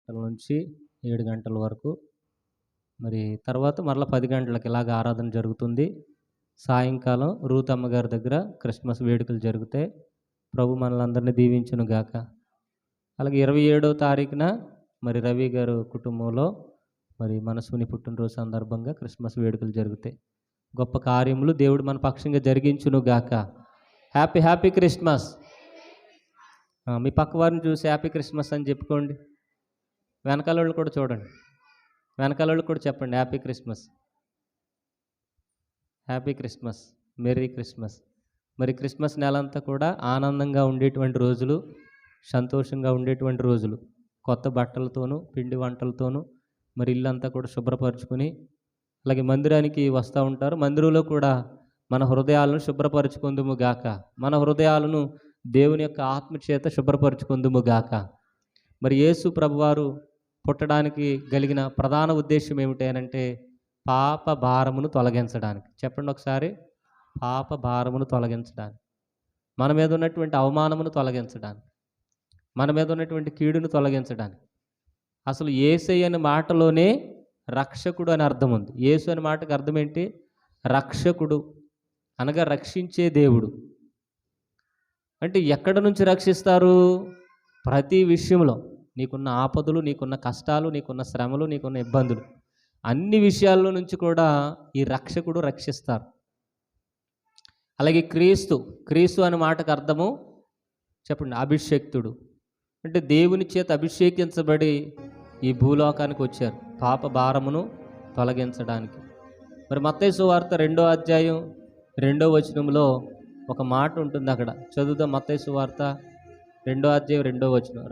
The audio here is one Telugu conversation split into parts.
గంటల నుంచి 7 గంటల వరకు, మరి తర్వాత మరలా 10 గంటలకు ఇలాగ ఆరాధన జరుగుతుంది. సాయంకాలం రూత్ అమ్మగారి దగ్గర క్రిస్మస్ వేడుకలు జరుగుతాయి. ప్రభు మనలందరినీ దీవించును గాక. అలాగే 27వ తారీఖున మరి రవి గారు కుటుంబంలో మరి మనసుని పుట్టినరోజు సందర్భంగా క్రిస్మస్ వేడుకలు జరుగుతాయి. గొప్ప కార్యములు దేవుడు మన పక్షంగా జరిగించును గాక. Happy happy Christmas. మీ పక్క వారిని చూసి హ్యాపీ క్రిస్మస్ అని చెప్పుకోండి. వెనకాల వాళ్ళు కూడా చూడండి, వెనకాల వాళ్ళు కూడా చెప్పండి happy Christmas, happy Christmas, merry Christmas. మరి క్రిస్మస్ నెలంతా కూడా ఆనందంగా ఉండేటువంటి రోజులు, సంతోషంగా ఉండేటువంటి రోజులు. కొత్త బట్టలతోనూ పిండి వంటలతోనూ మరి ఇల్లంతా కూడా శుభ్రపరచుకుని, అలాగే మందిరానికి వస్తూ ఉంటారు. మందిరంలో కూడా మన హృదయాలను శుభ్రపరచుకుందుము గాక. మన హృదయాలను దేవుని యొక్క ఆత్మచేత శుభ్రపరచుకుందుము గాక. మరి యేసు ప్రభువారు పుట్టడానికి కలిగిన ప్రధాన ఉద్దేశం ఏమిటి అంటే పాప భారమును తొలగించడానికి. చెప్పండి ఒకసారి. పాప భారమును తొలగించడానికి, మన మీద ఉన్నటువంటి అవమానమును తొలగించడానికి, మన మీద ఉన్నటువంటి కీడును తొలగించడానికి. అసలు యేసయ్య అనే మాటలోనే రక్షకుడు అని అర్థం ఉంది. యేసు అనే మాటకు అర్థం ఏంటి? రక్షకుడు అనగా రక్షించే దేవుడు. అంటే ఎక్కడి నుంచి రక్షిస్తారు? ప్రతి విషయంలో నీకున్న ఆపదలు, నీకున్న కష్టాలు, నీకున్న శ్రమలు, నీకున్న ఇబ్బందులు, అన్ని విషయాల్లో నుంచి కూడా ఈ రక్షకుడు రక్షిస్తారు. అలాగే క్రీస్తు అనే మాటకు అర్థము చెప్పండి, అభిషేక్తుడు. అంటే దేవుని చేత అభిషేకించబడి ఈ భూలోకానికి వచ్చారు పాప భారమును తొలగించడానికి. మరి మత్తయి సువార్త 2వ అధ్యాయం 2వ వచనంలో ఒక మాట ఉంటుంది, అక్కడ చదువుదాం. మత్తయి సువార్త 2వ అధ్యాయం 2వ వచనం.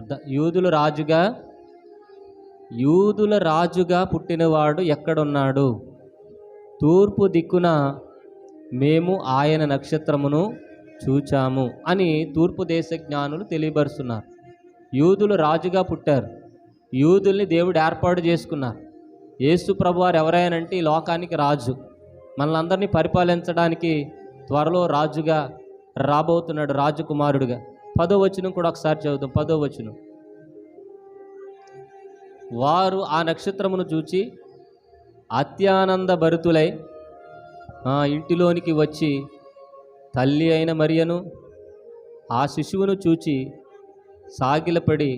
యూదుల రాజుగా పుట్టినవాడు ఎక్కడున్నాడు? తూర్పు దిక్కున మేము ఆయన నక్షత్రమును చూచాము అని తూర్పు దేశ జ్ఞానులు తెలియపరుస్తున్నారు. యూదులు రాజుగా పుట్టారు, యూదుల్ని దేవుడు ఏర్పాటు చేసుకున్నారు. యేసు ప్రభువారు ఎవరైనంటే ఈ లోకానికి రాజు, మనలందరినీ పరిపాలించడానికి త్వరలో రాజుగా రాబోతున్నాడు, రాజకుమారుడుగా. 10వ వచనం కూడా ఒకసారి చదువుతాం. 10వ వచనం. వారు ఆ నక్షత్రమును చూచి అత్యానంద భరితులై ఇంటిలోనికి వచ్చి తల్లి అయిన మరియను ఆ శిశువును చూచి సాగిలపడి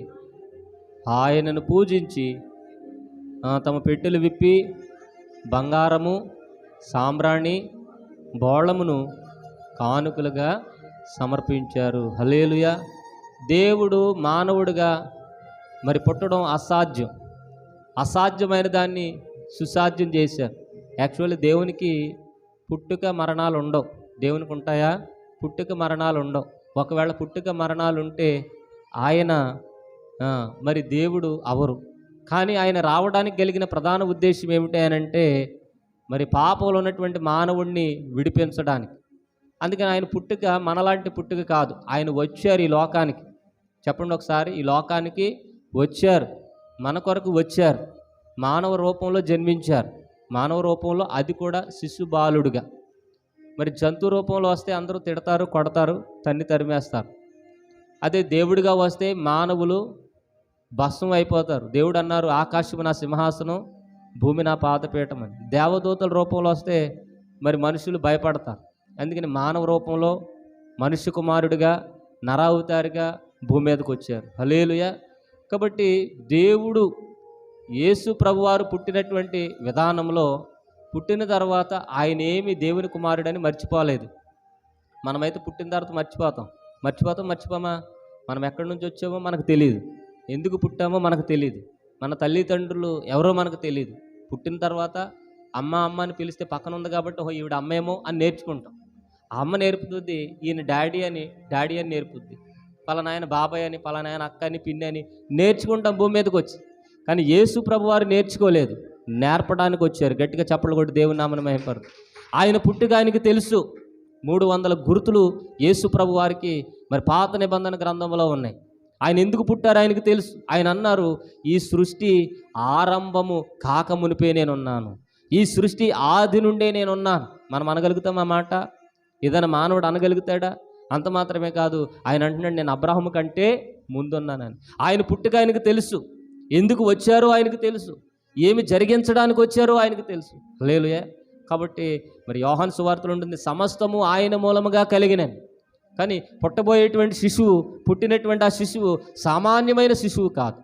ఆయనను పూజించి తమ పెట్టెలు విప్పి బంగారము, సాంబ్రాణి, బోళమును కానుకలుగా సమర్పించారు. హల్లెలూయా. దేవుడు మానవుడిగా మరి పుట్టడం అసాధ్యమైన దాన్ని సుసాధ్యం చేశారు. యాక్చువల్లీ దేవునికి పుట్టుక మరణాలు ఉండవు. దేవునికి ఉంటాయా? పుట్టుక మరణాలు ఉండవు. ఒకవేళ పుట్టుక మరణాలు ఉంటే ఆయన మరి దేవుడు అవరు. కానీ ఆయన రావడానికి కలిగిన ప్రధాన ఉద్దేశం ఏమిటి అంటే మరి పాపంలో ఉన్నటువంటి మానవుడిని విడిపించడానికి. అందుకని ఆయన పుట్టుక మనలాంటి పుట్టుక కాదు. ఆయన వచ్చారు ఈ లోకానికి. చెప్పండి ఒకసారి. ఈ లోకానికి వచ్చారు, మన కొరకు వచ్చారు, మానవ రూపంలో జన్మించారు. మానవ రూపంలో, అది కూడా శిశు బాలుడుగా. మరి జంతు రూపంలో వస్తే అందరూ తిడతారు, కొడతారు, తరిమేస్తారు. అదే దేవుడిగా వస్తే మానవులు భస్మం అయిపోతారు. దేవుడు అన్నారు, ఆకాశము నా సింహాసనం, భూమి నా పాదపీఠం అని. దేవదూతల రూపంలో వస్తే మరి మనుషులు భయపడతారు. అందుకని మానవ రూపంలో మనుష్య కుమారుడిగా నరావతారిగా భూమి మీదకి వచ్చారు. హల్లెలూయా. కాబట్టి దేవుడు యేసు ప్రభువారు పుట్టినటువంటి విధానంలో పుట్టిన తర్వాత ఆయన ఏమి దేవుని కుమారుడని మర్చిపోలేదు. మనమైతే పుట్టిన తర్వాత మర్చిపోమా? మనం ఎక్కడి నుంచి వచ్చామో మనకు తెలియదు, ఎందుకు పుట్టామో మనకు తెలియదు, మన తల్లిదండ్రులు ఎవరో మనకు తెలియదు. పుట్టిన తర్వాత అమ్మ అని పిలిస్తే పక్కన ఉంది కాబట్టి ఈవిడ అమ్మేమో అని నేర్చుకుంటాం. ఆ అమ్మ నేర్పుతుంది, ఈయన డాడీ అని నేర్పుద్ది, పలానాయన బాబాయ్ అని, పలానాయన అక్క అని, పిన్ని అని నేర్చుకుంటాం భూమి మీదకి వచ్చి. కానీ యేసు ప్రభువారు నేర్చుకోలేదు, నేర్పడానికి వచ్చారు. గట్టిగా చప్పట్లు కొట్టి దేవుని నామమున మహిమపరచు. ఆయన పుట్టుక ఆయనకి తెలుసు. 300 గుర్తులు యేసు ప్రభువారికి మరి పాత నిబంధన గ్రంథంలో ఉన్నాయి. ఆయన ఎందుకు పుట్టారు ఆయనకు తెలుసు. ఆయన అన్నారు, ఈ సృష్టి ఆరంభము కాకమునిపే నేనున్నాను, ఈ సృష్టి ఆది నుండే నేనున్నాను. మనం అనగలుగుతాం ఆ మాట? ఏదైనా మానవుడు అనగలుగుతాడా? అంత మాత్రమే కాదు, ఆయన అంటున్నాడు, నేను అబ్రాహాము కంటే ముందున్నానని. ఆయన పుట్టుక ఆయనకు తెలుసు. ఎందుకు వచ్చారో ఆయనకు తెలుసు, ఏమి జరిగించడానికి వచ్చారో ఆయనకు తెలుసు. హల్లెలూయా. కాబట్టి మరి యోహాను సువార్తలో ఉంటుంది, సమస్తము ఆయన మూలముగా కలిగినవి. కానీ పుట్టబోయేటువంటి శిశువు, పుట్టినటువంటి ఆ శిశువు సామాన్యమైన శిశువు కాదు,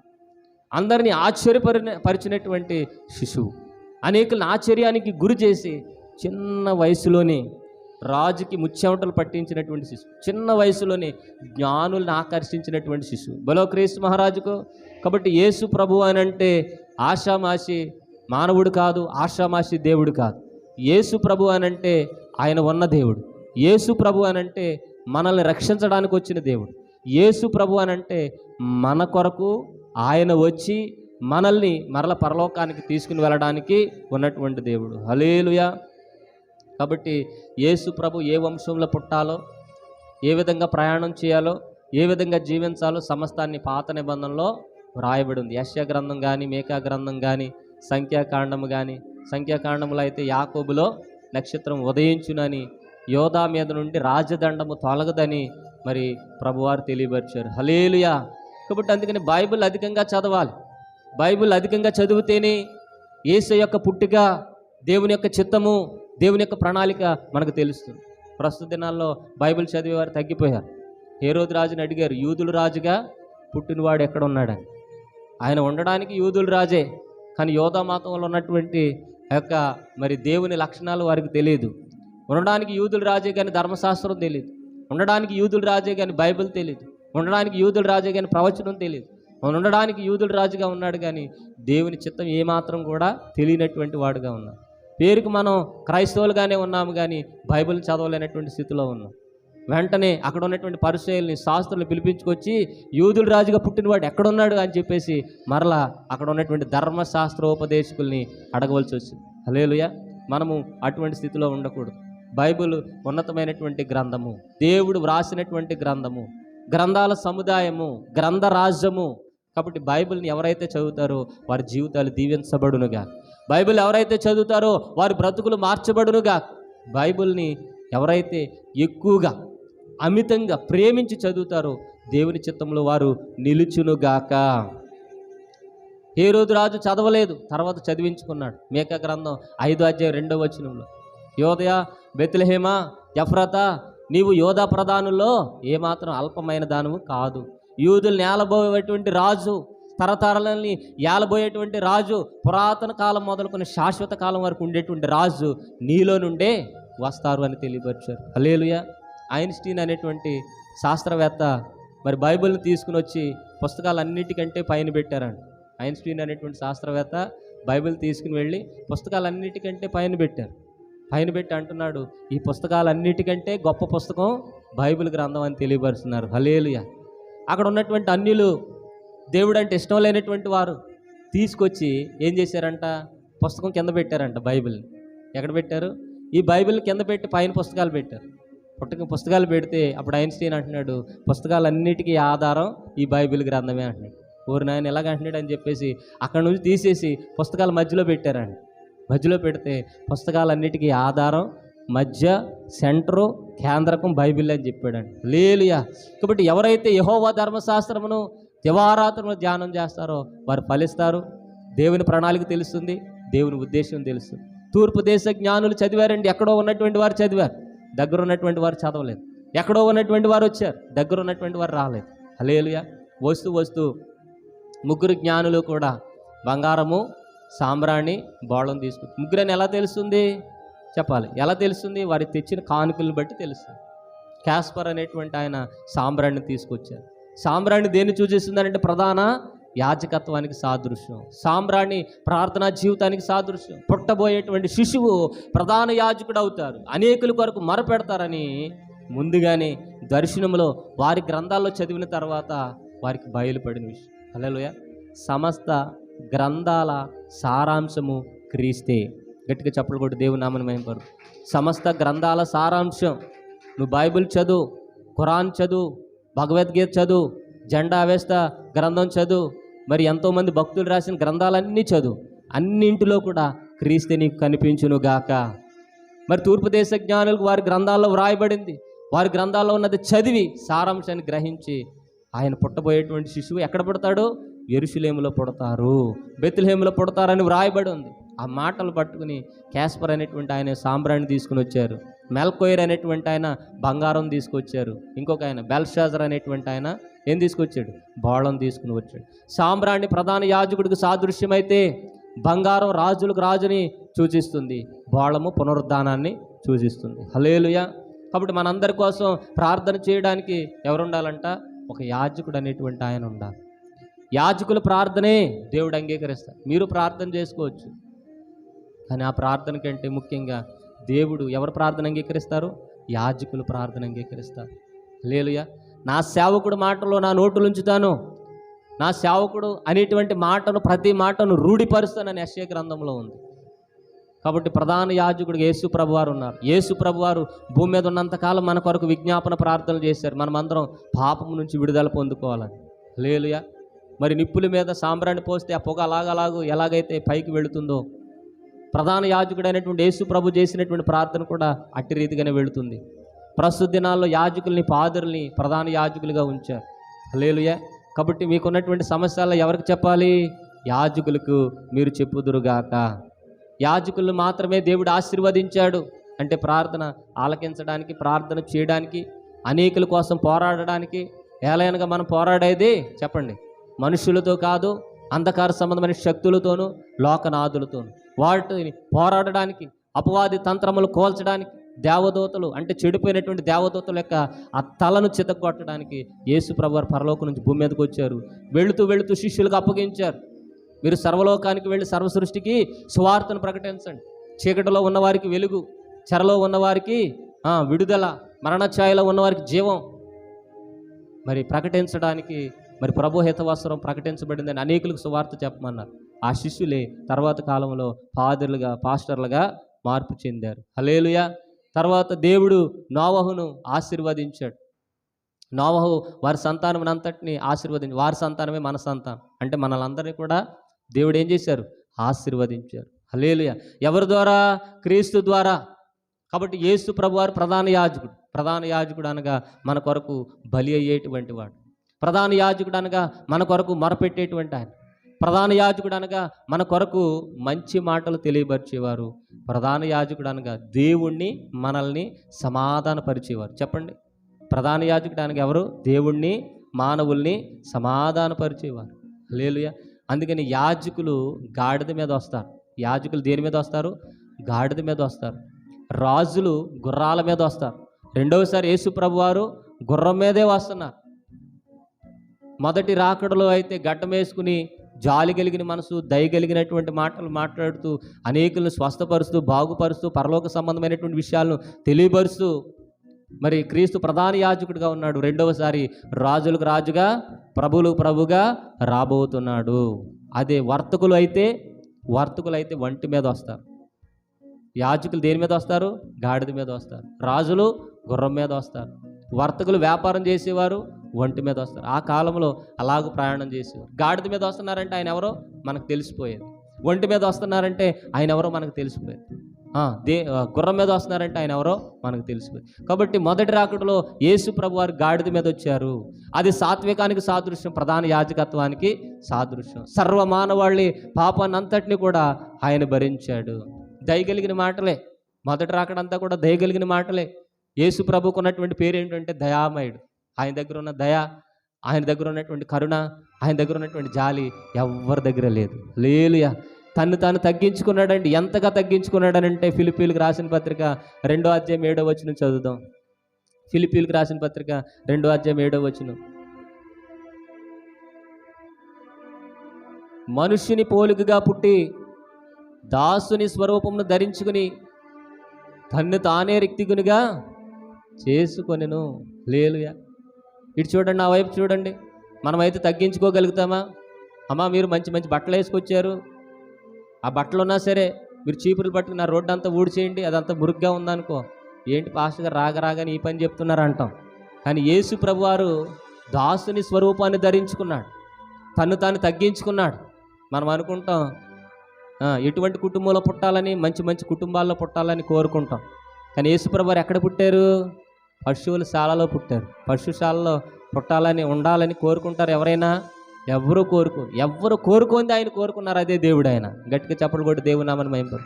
అందరినీ ఆశ్చర్యపరిచినటువంటి శిశువు. అనేకులను ఆశ్చర్యానికి గురి చేసి చిన్న వయసులోనే రాజుకి ముచ్చెమటలు పట్టించినటువంటి శిశువు, చిన్న వయసులోనే జ్ఞానుల్ని ఆకర్షించినటువంటి శిశువు. బలో క్రీస్తు మహారాజుకు. కాబట్టి యేసు ప్రభు అని అంటే ఆషామాషి మానవుడు కాదు, ఆషామాషి దేవుడు కాదు. యేసు ప్రభు అని అంటే ఆయన ఉన్న దేవుడు. యేసు ప్రభు అని అంటే మనల్ని రక్షించడానికి వచ్చిన దేవుడు. యేసు ప్రభు అని అంటే మన కొరకు ఆయన వచ్చి మనల్ని మరల పరలోకానికి తీసుకుని వెళ్ళడానికి ఉన్నటువంటి దేవుడు. హల్లెలూయా. కాబట్టి యేసు ప్రభు ఏ వంశంలో పుట్టాలో, ఏ విధంగా ప్రయాణం చేయాలో, ఏ విధంగా జీవించాలో సమస్తాన్ని పాత నిబంధనలో వ్రాయబడి ఉంది. యెషయా గ్రంథం కానీ, మీకా గ్రంథం కానీ, సంఖ్యాకాండము కానీ. సంఖ్యాకాండములో అయితే యాకోబులో నక్షత్రం ఉదయించునని, యోధా మీద నుండి రాజదండము తొలగదని మరి ప్రభువారు తెలియపరిచారు. హల్లెలూయా. కాబట్టి అందుకని బైబిల్ అధికంగా చదవాలి. బైబిల్ అధికంగా చదివితేనే యేసు యొక్క పుట్టుక, దేవుని యొక్క చిత్తము, దేవుని యొక్క ప్రణాళిక మనకు తెలుస్తుంది. ప్రస్తుత దినాల్లో బైబిల్ చదివేవారు తగ్గిపోయారు. హేరోదు రాజుని అడిగారు, యూదుల రాజుగా పుట్టినవాడు ఎక్కడ ఉన్నాడని. ఆయన ఉండడానికి యూదుల రాజే, కానీ యోధా మతంలో ఉన్నటువంటి యొక్క మరి దేవుని లక్షణాలు వారికి తెలియదు. ఉండడానికి యూదుల రాజే కానీ ధర్మశాస్త్రం తెలియదు, ఉండడానికి యూదుల రాజే కానీ బైబిల్ తెలియదు, ఉండడానికి యూదుల రాజే కానీ ప్రవచనం తెలియదు, ఉండడానికి యూదుల రాజుగా ఉన్నాడు కానీ దేవుని చిత్తం ఏమాత్రం కూడా తెలియనటువంటి వాడుగా ఉన్నాడు. పేరుకు మనం క్రైస్తవులుగానే ఉన్నాము కానీ బైబిల్ని చదవలేనటువంటి స్థితిలో ఉన్నాం. వెంటనే అక్కడ ఉన్నటువంటి పరిచయుల్ని, శాస్త్రులను పిలిపించుకొచ్చి యూదుల రాజుగా పుట్టినవాడు ఎక్కడున్నాడు అని చెప్పేసి మరలా అక్కడ ఉన్నటువంటి ధర్మశాస్త్రోపదేశకుల్ని అడగవలసి వచ్చింది. హల్లెలూయా. మనము అటువంటి స్థితిలో ఉండకూడదు. బైబిల్ ఉన్నతమైనటువంటి గ్రంథము, దేవుడు వ్రాసినటువంటి గ్రంథము, గ్రంథాల సముదాయము, గ్రంథ రాజ్యము. కాబట్టి బైబిల్ని ఎవరైతే చదువుతారో వారి జీవితాలు దీవించబడునుగా. బైబిల్ ఎవరైతే చదువుతారో వారి బ్రతుకులు మార్చబడునుగా. బైబిల్ని ఎవరైతే ఎక్కువగా అమితంగా ప్రేమించి చదువుతారో దేవుని చిత్తంలో వారు నిలుచునుగాక. హేరోదు రాజు చదవలేదు, తర్వాత చదివించుకున్నాడు. మీకా గ్రంథం 5:2 యోదయ, బెత్లెహేమ, ఎఫ్రాతా, నీవు యోధా ప్రధానుల్లో ఏమాత్రం అల్పమైన దానము కాదు. యూదుల్ని ఏలబోయేటువంటి రాజు, తరతరాలని ఏలబోయేటువంటి రాజు, పురాతన కాలం మొదలుకొని శాశ్వత కాలం వరకు ఉండేటువంటి రాజు నీలో నుండే వస్తారు అని తెలియపరిచారు. హల్లెలూయా. ఐన్స్టీన్ అనేటువంటి శాస్త్రవేత్త మరి బైబిల్ని తీసుకుని వచ్చి పుస్తకాలన్నిటికంటే పైన పెట్టారండి. ఐన్స్టీన్ అనేటువంటి శాస్త్రవేత్త బైబిల్ తీసుకుని వెళ్ళి పుస్తకాలన్నిటికంటే పైన పెట్టారు. పైన పెట్టి అంటున్నాడు, ఈ పుస్తకాలన్నిటికంటే గొప్ప పుస్తకం బైబిల్ గ్రంథం అని తెలియపరుస్తున్నారు. హల్లెలూయా. అక్కడ ఉన్నటువంటి అన్యులు, దేవుడు అంటే ఇష్టం లేనటువంటి వారు తీసుకొచ్చి ఏం చేశారంట, పుస్తకం కింద పెట్టారంట బైబిల్ని. ఎక్కడ పెట్టారు? ఈ బైబిల్ కింద పెట్టి పైన పుస్తకాలు పెట్టారు. పుస్తకాలు పెడితే అప్పుడు ఐన్స్టీన్ అంటున్నాడు, పుస్తకాలన్నిటికీ ఆధారం ఈ బైబిల్ గ్రంథమే అంటున్నాడు. ఊరు నాయన ఎలాగ అంటున్నాడు అని చెప్పేసి అక్కడ నుంచి తీసేసి పుస్తకాల మధ్యలో పెట్టారండి. మధ్యలో పెడితే పుస్తకాలన్నిటికీ ఆధారం, మధ్య, సెంటరు, కేంద్రకం బైబిల్ అని చెప్పాడండి. హల్లెలూయా. కాబట్టి ఎవరైతే యెహోవా ధర్మశాస్త్రమును దివారాత్రమును ధ్యానం చేస్తారో వారు ఫలిస్తారు. దేవుని ప్రణాళిక తెలుస్తుంది, దేవుని ఉద్దేశం తెలుస్తుంది. తూర్పు దేశ జ్ఞానులు చదివారండి, ఎక్కడో ఉన్నటువంటి వారు చదివారు, దగ్గర ఉన్నటువంటి వారు చదవలేదు. ఎక్కడో ఉన్నటువంటి వారు వచ్చారు, దగ్గర ఉన్నటువంటి వారు రాలేదు. హల్లెలూయా. వస్తూ ముగ్గురు జ్ఞానులు కూడా బంగారము, సాంబ్రాణి, బోళం తీసుకుంటారు. ముగ్గురని ఎలా తెలుస్తుంది చెప్పాలి? ఎలా తెలుస్తుంది? వారి తెచ్చిన కానుకలను బట్టి తెలుస్తుంది. క్యాస్పర్ అనేటువంటి ఆయన సాంబ్రాణిని తీసుకొచ్చారు. సాంబ్రాణి దేన్ని సూచిస్తుందంటే ప్రధాన యాజకత్వానికి సాదృశ్యం. సాంబ్రాణి ప్రార్థనా జీవితానికి సాదృశ్యం. పుట్టబోయేటువంటి శిశువు ప్రధాన యాజకుడు అవుతారు, అనేకుల కొరకు మొరపెడతారని ముందుగానే దర్శనంలో వారి గ్రంథాల్లో చదివిన తర్వాత వారికి బయలుపడిన విషయం. హల్లెలూయా. సమస్త గ్రంథాల సారాంశము క్రీస్తే. గట్టిగా చప్పలు కొట్టి దేవుని నామమున మహిమపరు. సమస్త గ్రంథాల సారాంశం. నువ్వు బైబిల్ చదువు, ఖురాన్ చదువు, భగవద్గీత చదువు, జెండా వేస్తా గ్రంథం చదువు, మరి ఎంతోమంది భక్తులు రాసిన గ్రంథాలన్నీ చదువు. అన్నింటిలో కూడా క్రీస్తే నీకు కనిపించునుగాక. మరి తూర్పు దేశ జ్ఞానులకు వారి గ్రంథాల్లో వ్రాయబడింది, వారి గ్రంథాల్లో ఉన్నది చదివి సారాంశాన్ని గ్రహించి ఆయన పుట్టబోయేటువంటి శిశువు ఎక్కడ పుడతాడు? యెరూషలేములో పుడతారు, బెత్లెహేములో పుడతారని వ్రాయబడి ఉంది. ఆ మాటలు పట్టుకుని క్యాస్పర్ అనేటువంటి ఆయన సాంబ్రాణి తీసుకుని వచ్చారు, మెల్కోయర్ అనేటువంటి ఆయన బంగారం తీసుకొచ్చారు, ఇంకొక ఆయన బెల్షాజర్ అనేటువంటి ఆయన ఏం తీసుకొచ్చాడు? బోళం తీసుకుని వచ్చాడు. సాంబ్రాణి ప్రధాన యాజకుడికి సాదృశ్యమైతే బంగారం రాజులకు రాజుని సూచిస్తుంది, బోళము పునరుద్ధానాన్ని సూచిస్తుంది. హల్లెలూయా. కాబట్టి మనందరి కోసం ప్రార్థన చేయడానికి ఎవరు ఉండాలంట? ఒక యాజకుడు అనేటువంటి ఆయన ఉండాలి. యాజకుల ప్రార్థనే దేవుడు అంగీకరిస్తాడు. మీరు ప్రార్థన చేసుకోవచ్చు, కానీ ఆ ప్రార్థన కంటే ముఖ్యంగా దేవుడు ఎవరు ప్రార్థన అంగీకరిస్తారు? యాజకులు ప్రార్థన అంగీకరిస్తారు. హల్లెలూయా. నా సేవకుడు మాటలో నా నోటులు ఉంచుతాను, నా సేవకుడు అనేటువంటి మాటను ప్రతి మాటను రూఢిపరుస్తానని యెషయా గ్రంథంలో ఉంది. కాబట్టి ప్రధాన యాజకుడు యేసు ప్రభువారు ఉన్నారు. యేసు ప్రభువారు భూమి మీద ఉన్నంతకాలం మన కొరకు విజ్ఞాపన ప్రార్థనలు చేశారు, మనమందరం పాపం నుంచి విడుదల పొందుకోవాలని. హల్లెలూయా. మరి నిప్పుల మీద సాంబ్రాణి పోస్తే ఆ పొగ ఎలాగైతే పైకి వెళుతుందో, ప్రధాన యాజకుడు అయినటువంటి యేసు ప్రభు చేసినటువంటి ప్రార్థన కూడా అట్టి రీతిగానే వెళుతుంది. ప్రస్తుత దినాల్లో యాజకుల్ని, పాదరుల్ని ప్రధాన యాజకులుగా ఉంచారు. హల్లెలూయా. కాబట్టి మీకున్నటువంటి సమస్యల్లో ఎవరికి చెప్పాలి? యాజకులకు మీరు చెప్పుదురుగాక. యాజకులను మాత్రమే దేవుడు ఆశీర్వదించాడు. అంటే ప్రార్థన ఆలకించడానికి, ప్రార్థన చేయడానికి, అనేకుల కోసం పోరాడడానికి. ఏలైనగా మనం పోరాడేది చెప్పండి, మనుషులతో కాదు, అంధకార సంబంధమైన శక్తులతోనూ లోకనాథులతోనూ. వాటిని పోరాడడానికి, అపవాది తంత్రములు కోల్చడానికి, దేవదూతలు అంటే చెడిపోయినటువంటి దేవదూతల యొక్క ఆ తలను చితగొట్టడానికి యేసు ప్రభువారు పరలోకం నుంచి భూమి మీదకి వచ్చారు. వెళుతూ శిష్యులకు అప్పగించారు. మీరు సర్వలోకానికి వెళ్ళి సర్వ సృష్టికి సువార్తను ప్రకటించండి. చీకటిలో ఉన్నవారికి వెలుగు, చెరలో ఉన్నవారికి విడుదల, మరణఛాయలో ఉన్నవారికి జీవం మరి ప్రకటించడానికి మరి ప్రభు హితవస్త్రం ప్రకటించబడిందని అనేకులకు సువార్త చెప్పమన్నారు. ఆ శిష్యులే తర్వాత కాలంలో పాస్టర్లుగా మార్పు చెందారు. హల్లెలూయా. తర్వాత దేవుడు నోవహును ఆశీర్వదించాడు. నోవహు వారి సంతానం అంతటిని ఆశీర్వదించి, వారి సంతానమే మన సంతానం. అంటే మనలందరినీ కూడా దేవుడు ఏం చేశారు? ఆశీర్వదించారు. హల్లెలూయా. ఎవరి ద్వారా? క్రీస్తు ద్వారా. కాబట్టి యేసు ప్రభువారు ప్రధాన యాజకుడు అనగా మన కొరకు బలి అయ్యేటువంటి వాడు. ప్రధాన యాజకుడు అనగా మన కొరకు మొరపెట్టేటువంటి ఆయన. ప్రధాన యాజకుడు అనగా మన కొరకు మంచి మాటలు తెలియపరిచేవారు. ప్రధాన యాజకుడు అనగా దేవుణ్ణి, మనల్ని సమాధానపరిచేవారు. చెప్పండి, ప్రధాన యాజకుడు అనగా ఎవరు? దేవుణ్ణి, మానవుల్ని సమాధానపరిచేవారు. హల్లెలూయా. అందుకని యాజకులు గాడిద మీద వస్తారు. యాజకులు దేని మీద వస్తారు? గాడిద మీద వస్తారు. రాజులు గుర్రాల మీద వస్తారు. రెండవసారి యేసు ప్రభువారు గుర్రం మీదే వస్తున్నారు. మొదటి రాకడలో అయితే గడ్డం వేసుకుని జాలి కలిగిన మనసు, దయ కలిగినటువంటి మాటలు మాట్లాడుతూ అనేకులను స్వస్థపరుస్తూ, బాగుపరుస్తూ, పరలోక సంబంధమైనటువంటి విషయాలను తెలియపరుస్తూ మరి క్రీస్తు ప్రధాన యాజకుడిగా ఉన్నాడు. రెండవసారి రాజులకు రాజుగా, ప్రభువులకు ప్రభుగా రాబోతున్నాడు. అదే వర్తకులు అయితే ఒంటి మీద వస్తారు. యాజకులు దేని మీద వస్తారు? గాడిద మీద వస్తారు. రాజులు గుర్రం మీద వస్తారు. వర్తకులు వ్యాపారం చేసేవారు ఒంటి మీద వస్తారు. ఆ కాలంలో అలాగ ప్రయాణం చేసేవారు. గాడిద మీద వస్తున్నారంటే ఆయన ఎవరో మనకు తెలిసిపోయేది. ఒంటి మీద వస్తున్నారంటే ఆయన ఎవరో మనకు తెలిసిపోయేది. గుర్రం మీద వస్తున్నారంటే ఆయన ఎవరో మనకు తెలిసిపోయింది. కాబట్టి మొదటి రాకడలో యేసు ప్రభువారు గాడిద మీద వచ్చారు. అది సాత్వికానికి సాదృశ్యం, ప్రధాన యాజకత్వానికి సాదృశ్యం. సర్వమానవాళి పాపాన్ని అంతటిని కూడా ఆయన భరించాడు. దయగలిగిన మాటలే. మొదటి రాకడంతా కూడా దయగలిగిన మాటలే. యేసు ప్రభుకు ఉన్నటువంటి పేరు ఏంటంటే దయామయుడు. ఆయన దగ్గర ఉన్న దయ, ఆయన దగ్గర ఉన్నటువంటి కరుణ, ఆయన దగ్గర ఉన్నటువంటి జాలి ఎవరి దగ్గర లేదు. హల్లెలూయా. తను తాను తగ్గించుకున్నాడండి. ఎంతగా తగ్గించుకున్నాడనంటే ఫిలిప్పీలకు రాసిన పత్రిక 2వ అధ్యాయం 7వ వచనం చదువుదాం. ఫిలిప్పీలకు రాసిన పత్రిక 2వ అధ్యాయం 7వ వచనం. మనుష్యుని పోలికగా పుట్టి దాసుని స్వరూపమును ధరించుకుని తన్ను తానే రిక్తిగునిగా చేసుకొనెను. హల్లెలూయా. ఇటు చూడండి, నా వైపు చూడండి. మనమైతే తగ్గించుకోగలుగుతామా? అమ్మా, మీరు మంచి మంచి బట్టలు వేసుకొచ్చారు, ఆ బట్టలు ఉన్నా సరే మీరు చీపురులు పట్టుకుని ఆ రోడ్డు అంతా ఊడ్చేయండి, అదంతా మురుగ్గా ఉందనుకో, ఏంటి పాస్టర్ గారు రాగానే ఈ పని చెప్తున్నారు అంటాం. కానీ యేసు ప్రభువారు దాసుని స్వరూపాన్ని ధరించుకున్నాడు, తను తాను తగ్గించుకున్నాడు. మనం అనుకుంటాం ఎటువంటి కుటుంబంలో పుట్టాలని, మంచి మంచి కుటుంబాల్లో పుట్టాలని కోరుకుంటాం. కానీ యేసు ప్రభువారు ఎక్కడ పుట్టారు? పశువుల శాలలో పుట్టారు. పశుశాలలో పుట్టాలని, ఉండాలని కోరుకుంటారు ఎవరైనా? ఎవరు కోరుకుంది ఆయన కోరుకున్నారు, అదే దేవుడు. ఆయన గట్టిగా చప్పట్లు కొట్టి దేవుని నామని మహింపరు.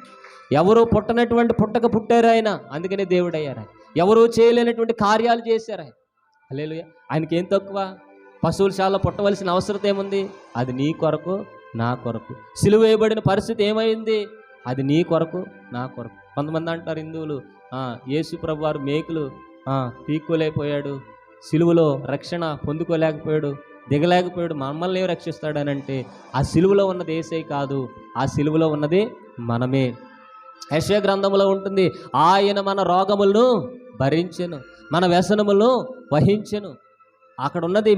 ఎవరు పుట్టక పుట్టారు ఆయన, అందుకనే దేవుడు అయ్యారు ఆయన. ఎవరు చేయలేనటువంటి కార్యాలు చేశారు ఆయన. హల్లెలూయా. ఆయనకి ఏం తక్కువ? పశువుల శాలలో పుట్టవలసిన అవసరం ఏముంది? అది నీ కొరకు నా కొరకు. సిలువ వేయబడిన పరిస్థితి ఏమైంది? అది నీ కొరకు నా కొరకు. కొంతమంది అంటారు హిందువులు, యేసు ప్రభు వారు మేకులు పీక్కోలేకపోయాడు, సిలువలో రక్షణ పొందుకోలేకపోయాడు, దిగలేకపోయాడు, మమ్మల్ని ఏం రక్షిస్తాడనంటే ఆ సిలువలో ఉన్నది యేసే కాదు, ఆ సిలువలో ఉన్నది మనమే. యెషయా గ్రంథంలో ఉంటుంది, ఆయన మన రోగములను భరించెను, మన వ్యసనములను వహించెను. అక్కడ ఉన్నది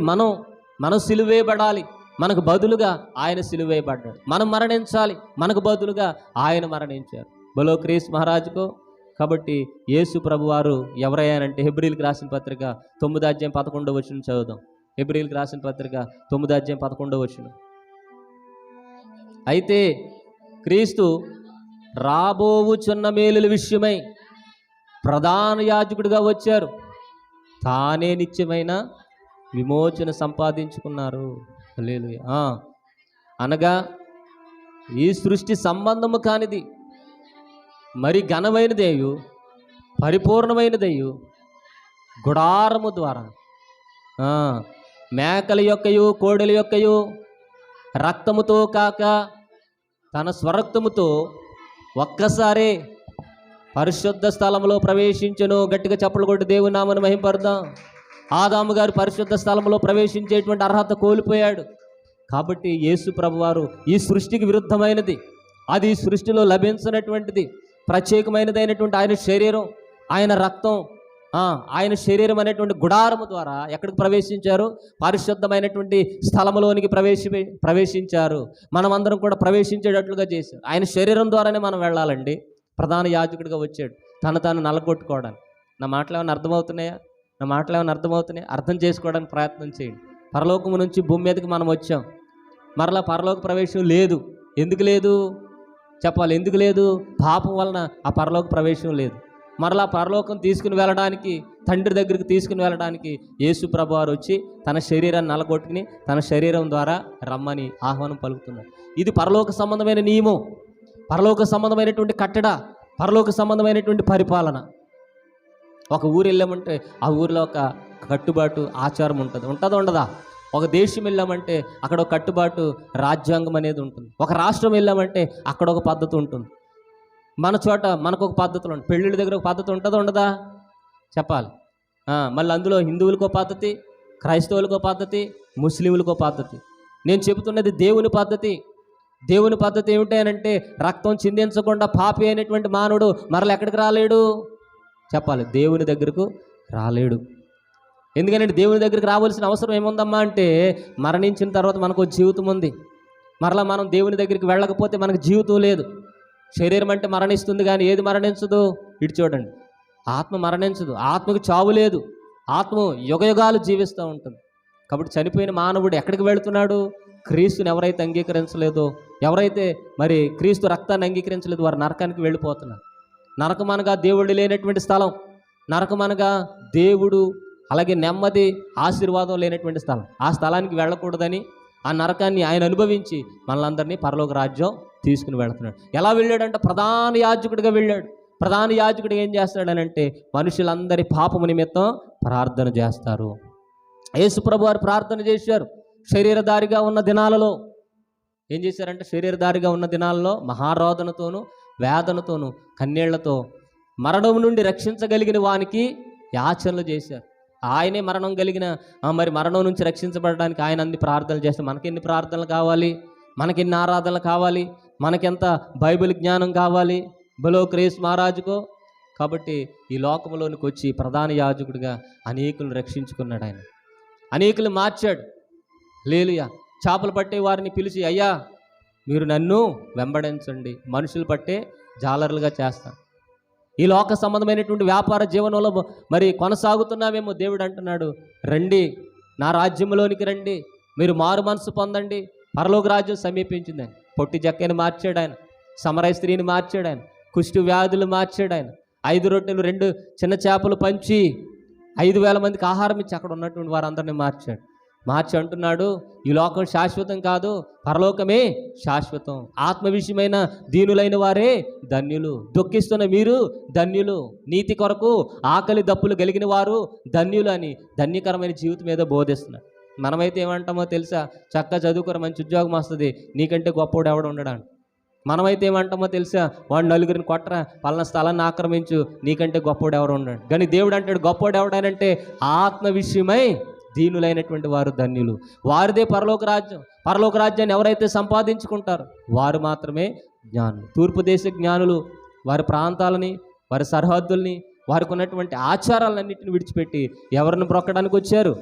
మనం సిలువేయబడాలి, మనకు బదులుగా ఆయన సిలువేయబడ్డాడు. మనం మరణించాలి, మనకు బదులుగా ఆయన మరణించారు. బలో క్రీస్తు మహారాజుకు. కాబట్టి యేసు ప్రభు వారు ఎవరయ్యానంటే, హెబ్రీయులకు రాసిన పత్రిక 9:11 చదువుదాం. హెబ్రీయులకు రాసిన పత్రిక 9:11. అయితే క్రీస్తు రాబోవుచున్న మేలుల విషయమై ప్రధాన యాజకుడిగా వచ్చారు, తానే నిత్యమైన విమోచన సంపాదించుకున్నారు. హల్లెలూయా. అనగా ఈ సృష్టి సంబంధము కానిది మరి ఘనమైనదేయు పరిపూర్ణమైనదేయు గుడారము ద్వారా మేకల యొక్కయు కోడెల యొక్కయు రక్తముతో కాక తన స్వరక్తముతో ఒక్కసారే పరిశుద్ధ స్థలంలో ప్రవేశించెను. గట్టిగా చప్పలు కొట్టి దేవుని నామమును మహింపరుదాం. ఆదాము గారు పరిశుద్ధ స్థలంలో ప్రవేశించేటువంటి అర్హత కోల్పోయాడు. కాబట్టి యేసు ప్రభువారు ఈ సృష్టికి విరుద్ధమైనది, అది ఈ సృష్టిలో లభించినటువంటిది, ప్రత్యేకమైనదైనటువంటి ఆయన శరీరం, ఆయన రక్తం, ఆయన శరీరం అనేటువంటి గుడారము ద్వారా ఎక్కడికి ప్రవేశించారు? పరిశుద్ధమైనటువంటి స్థలములోనికి ప్రవేశించారు. మనమందరం కూడా ప్రవేశించేటట్లుగా చేశారు. ఆయన శరీరం ద్వారానే మనం వెళ్ళాలండి. ప్రధాన యాజకుడిగా వచ్చాడు తాను నలగొట్టుకోవడానికి. నా మాటలు ఏమైనా అర్థమవుతున్నాయా? అర్థం చేసుకోవడానికి ప్రయత్నం చేయండి. పరలోకము నుంచి భూమి మీదకి మనం వచ్చాం, మరలా పరలోక ప్రవేశం లేదు. ఎందుకు లేదు చెప్పాలి? ఎందుకు లేదు? పాపం వలన ఆ పరలోక ప్రవేశం లేదు. మరలా పరలోకం తీసుకుని వెళ్ళడానికి, తండ్రి దగ్గరికి తీసుకుని వెళ్ళడానికి యేసు ప్రభువారు వచ్చి తన శరీరాన్ని నలగొట్టుకుని తన శరీరం ద్వారా రమ్మని ఆహ్వానం పలుకుతున్నారు. ఇది పరలోక సంబంధమైన నియమం, పరలోక సంబంధమైనటువంటి కట్టడ, పరలోక సంబంధమైనటువంటి పరిపాలన. ఒక ఊరు వెళ్ళామంటే ఆ ఊరిలో ఒక కట్టుబాటు ఆచారం ఉంటుంది, ఉంటుందా ఉండదా? ఒక దేశం వెళ్ళామంటే అక్కడ ఒక కట్టుబాటు రాజ్యాంగం అనేది ఉంటుంది. ఒక రాష్ట్రం వెళ్ళామంటే అక్కడ ఒక పద్ధతి ఉంటుంది. మన చోట మనకు ఒక పద్ధతులు ఉంటాయి. పెళ్ళిళ్ళ దగ్గర ఒక పద్ధతి ఉంటుందా ఉండదా చెప్పాలి? మళ్ళీ అందులో హిందువులకో పద్ధతి, క్రైస్తవులకో పద్ధతి, ముస్లింలకో పద్ధతి. నేను చెబుతున్నది దేవుని పద్ధతి. దేవుని పద్ధతి ఏమిటి అంటే, రక్తం చిందించకుండా పాపి అయినటువంటి మానవుడు మరల ఎక్కడికి రాలేడు చెప్పాలి? దేవుని దగ్గరకు రాలేడు. ఎందుకంటే దేవుని దగ్గరికి రావాల్సిన అవసరం ఏముందమ్మా అంటే, మరణించిన తర్వాత మనకు జీవితం ఉంది. మరలా మనం దేవుని దగ్గరికి వెళ్ళకపోతే మనకు జీవితం లేదు. శరీరం అంటే మరణిస్తుంది కానీ ఏది మరణించదు? ఇటు చూడండి, ఆత్మ మరణించదు, ఆత్మకు చావు లేదు. ఆత్మ యుగయుగాలు జీవిస్తూ ఉంటుంది. కాబట్టి చనిపోయిన మానవుడు ఎక్కడికి వెళుతున్నాడు? క్రీస్తుని ఎవరైతే అంగీకరించలేదో, ఎవరైతే మరి క్రీస్తు రక్తాన్ని అంగీకరించలేదు, వారు నరకానికి వెళ్ళిపోతున్నారు. నరకం అనగా దేవుడు లేనటువంటి స్థలం, నరకం అనగా దేవుడు అలాగే నెమ్మది ఆశీర్వాదం లేనటువంటి స్థలం. ఆ స్థలానికి వెళ్ళకూడదని ఆ నరకాన్ని ఆయన అనుభవించి మనలందరినీ పరలోక రాజ్యం తీసుకుని వెళుతున్నాడు. ఎలా వెళ్ళాడంటే ప్రధాన యాజకుడిగా వెళ్ళాడు. ప్రధాన యాజకుడు ఏం చేస్తాడనంటే, మనుషులందరి పాపము నిమిత్తం ప్రార్థన చేస్తారు. యేసు ప్రభు వారు ప్రార్థన చేశారు. శరీరధారిగా ఉన్న దినాలలో ఏం చేశారంటే, శరీరధారిగా ఉన్న దినాలలో మహారోదనతోనూ వేదనతోనూ కన్నీళ్లతో మరణం నుండి రక్షించగలిగిన వానికి యాచనలు చేశారు. ఆయనే మరణం కలిగిన మరి మరణం నుంచి రక్షించబడడానికి ఆయన అన్ని ప్రార్థనలు చేస్తారు. మనకెన్ని ప్రార్థనలు కావాలి, మనకెన్ని ఆరాధనలు కావాలి, మనకెంత బైబిల్ జ్ఞానం కావాలి బలో క్రీస్తు మహారాజుకో. కాబట్టి ఈ లోకంలోనికి వచ్చి ప్రధాన యాజకుడిగా అనేకులను రక్షించుకున్నాడు. ఆయన అనేకులు మార్చాడు. హల్లెలూయా. చేపలు పట్టే వారిని పిలిచి, అయ్యా మీరు నన్ను వెంబడించండి, మనుషులు పట్టే జాలరులుగా చేస్తాను. ఈ లోక సంబంధమైనటువంటి వ్యాపార జీవనంలో మరి కొనసాగుతున్నామేమో. దేవుడు అంటున్నాడు, రండి నా రాజ్యంలోనికి రండి, మీరు మారు మనసు పొందండి, పరలోక రాజ్యం సమీపించిందని. పొట్టి జక్కని మార్చాడు ఆయన, సమరయ స్త్రీని మార్చాడు ఆయన, కుష్టు వ్యాధులు మార్చాడు ఆయన, 5 రొట్టెలు 2 చిన్న చేపలు పంచి 5,000 మందికి ఆహారం ఇచ్చి అక్కడ ఉన్నటువంటి వారందరినీ మార్చాడు. మార్చి అంటున్నాడు, ఈ లోకం శాశ్వతం కాదు, పరలోకమే శాశ్వతం. ఆత్మ విషయమైన దీనులైన వారే ధన్యులు, దుఃఖిస్తున్న మీరు ధన్యులు, నీతి కొరకు ఆకలి దప్పులు కలిగిన వారు ధన్యులు అని ధన్యకరమైన జీవితం ఏదో బోధిస్తున్నాడు. మనమైతే ఏమంటామో తెలుసా? చక్కగా చదువుకోరు, మంచి ఉద్యోగం వస్తుంది, నీకంటే గొప్పవాడు ఎవడు ఉండడానికి. మనమైతే ఏమంటామో తెలుసా? వాడు నలుగురిని కొట్టరా, పలానా స్థలాన్ని ఆక్రమించు, నీకంటే గొప్పవాడు ఎవరు ఉండడు. కానీ దేవుడు అంటాడు, గొప్పవాడు ఎవడానంటే ఆత్మ విషయమై దీనులైనటువంటి వారు ధన్యులు, వారిదే పరలోక రాజ్యం. పరలోక రాజ్యాన్ని ఎవరైతే సంపాదించుకుంటారో వారు మాత్రమే జ్ఞానులు. తూర్పు దేశ జ్ఞానులు వారి ప్రాంతాలని, వారి సరిహద్దుల్ని, వారికి ఉన్నటువంటి ఆచారాలన్నింటిని విడిచిపెట్టి ఎవరిని మొక్కడానికి వచ్చారు?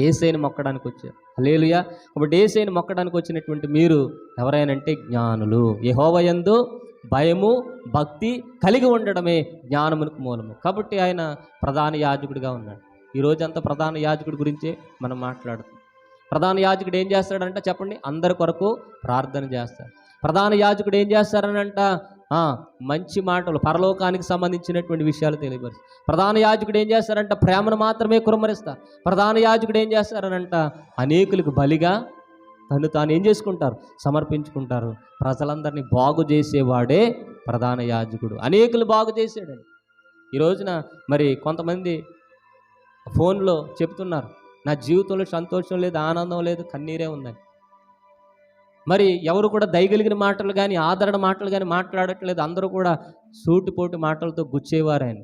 యేసయ్యను మొక్కడానికి వచ్చారు. హల్లెలూయా. కాబట్టి యేసయ్యను మొక్కడానికి వచ్చినటువంటి మీరు ఎవరైనంటే జ్ఞానులు. యెహోవా యందు భయము భక్తి కలిగి ఉండడమే జ్ఞానమునకు మూలము. కాబట్టి ఆయన ప్రధాన యాజకుడిగా ఉన్నాడు. ఈ రోజంతా ప్రధాన యాజకుడి గురించే మనం మాట్లాడుతాం. ప్రధాన యాజకుడు ఏం చేస్తాడంట చెప్పండి? అందరి కొరకు ప్రార్థన చేస్తాడు. ప్రధాన యాజకుడు ఏం చేస్తారనంట? మంచి మాటలు, పరలోకానికి సంబంధించినటువంటి విషయాలు తెలియపరుస్తారు. ప్రధాన యాజకుడు ఏం చేస్తారంట? ప్రేమను మాత్రమే కుమ్మరిస్తారు. ప్రధాన యాజకుడు ఏం చేస్తారనంట? అనేకులకు బలిగా తాను ఏం చేసుకుంటారు? సమర్పించుకుంటారు. ప్రజలందరినీ బాగు చేసేవాడే ప్రధాన యాజకుడు. అనేకులు బాగు చేసాడండి. ఈ రోజున మరి కొంతమంది ఫోన్లో చెప్తున్నారు, నా జీవితంలో సంతోషం లేదు, ఆనందం లేదు, కన్నీరే ఉందని. మరి ఎవరు కూడా దయగలిగిన మాటలు కానీ ఆదరణ మాటలు కానీ మాట్లాడట్లేదు. అందరూ కూడా సూటిపోటి మాటలతో గుచ్చేవారాయన.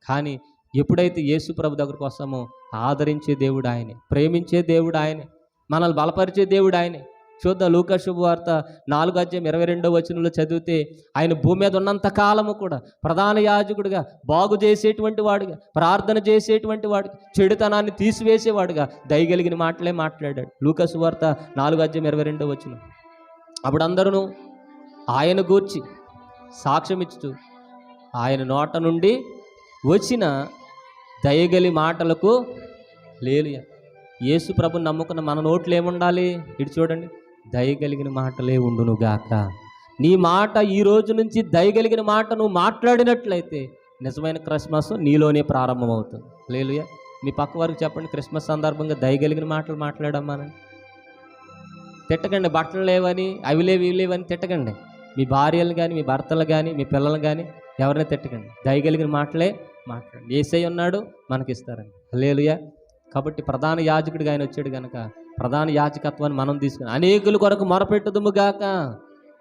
కానీ ఎప్పుడైతే యేసు ప్రభు దగ్గరకు వస్తామో ఆదరించే దేవుడు ఆయనే, ప్రేమించే దేవుడు ఆయనే, మనల్ని బలపరిచే దేవుడు ఆయనే. చూద్దాం, లూకా శుభవార్త 4:22 చదివితే ఆయన భూమి మీద ఉన్నంత కాలము కూడా ప్రధాన యాజకుడిగా, బాగు చేసేటువంటి వాడుగా, ప్రార్థన చేసేటువంటి వాడుగా, చెడుతనాన్ని తీసివేసేవాడుగా దయగలిగిన మాటలే మాట్లాడాడు. లూకా శుభవార్త 4:22. అప్పుడు అందరూ ఆయన గూర్చి సాక్ష్యం ఇచ్చు ఆయన నోట నుండి వచ్చిన దయగలి మాటలకు లేలుయ. యేసు ప్రభుని నమ్ముకున్న మన నోట్లు ఏముండాలి? ఇటు చూడండి, దయగలిగిన మాటలే ఉండునుగాక. నీ మాట ఈ రోజు నుంచి దయగలిగిన మాట నువ్వు మాట్లాడినట్లయితే నిజమైన క్రిస్మస్ నీలోనే ప్రారంభమవుతుంది. లేలుయ. మీ పక్క వారికి చెప్పండి, క్రిస్మస్ సందర్భంగా దయగలిగిన మాటలు మాట్లాడమ్మానని. తిట్టకండి, బట్టలు లేవని, అవి లేవు ఇవి లేవని తిట్టకండి. మీ భార్యలు కానీ, మీ భర్తలు కానీ, మీ పిల్లలు కానీ ఎవరిని తిట్టకండి. దయగలిగిన మాటలే మాట్లాడండి. యేసయ్య ఉన్నాడు, మనకిస్తారండి. హల్లెలూయా. కాబట్టి ప్రధాన యాజకుడిగా ఆయన వచ్చాడు కనుక ప్రధాన యాజకత్వాన్ని మనం తీసుకుని అనేకుల కొరకు మొరపెట్టుదుముగాక.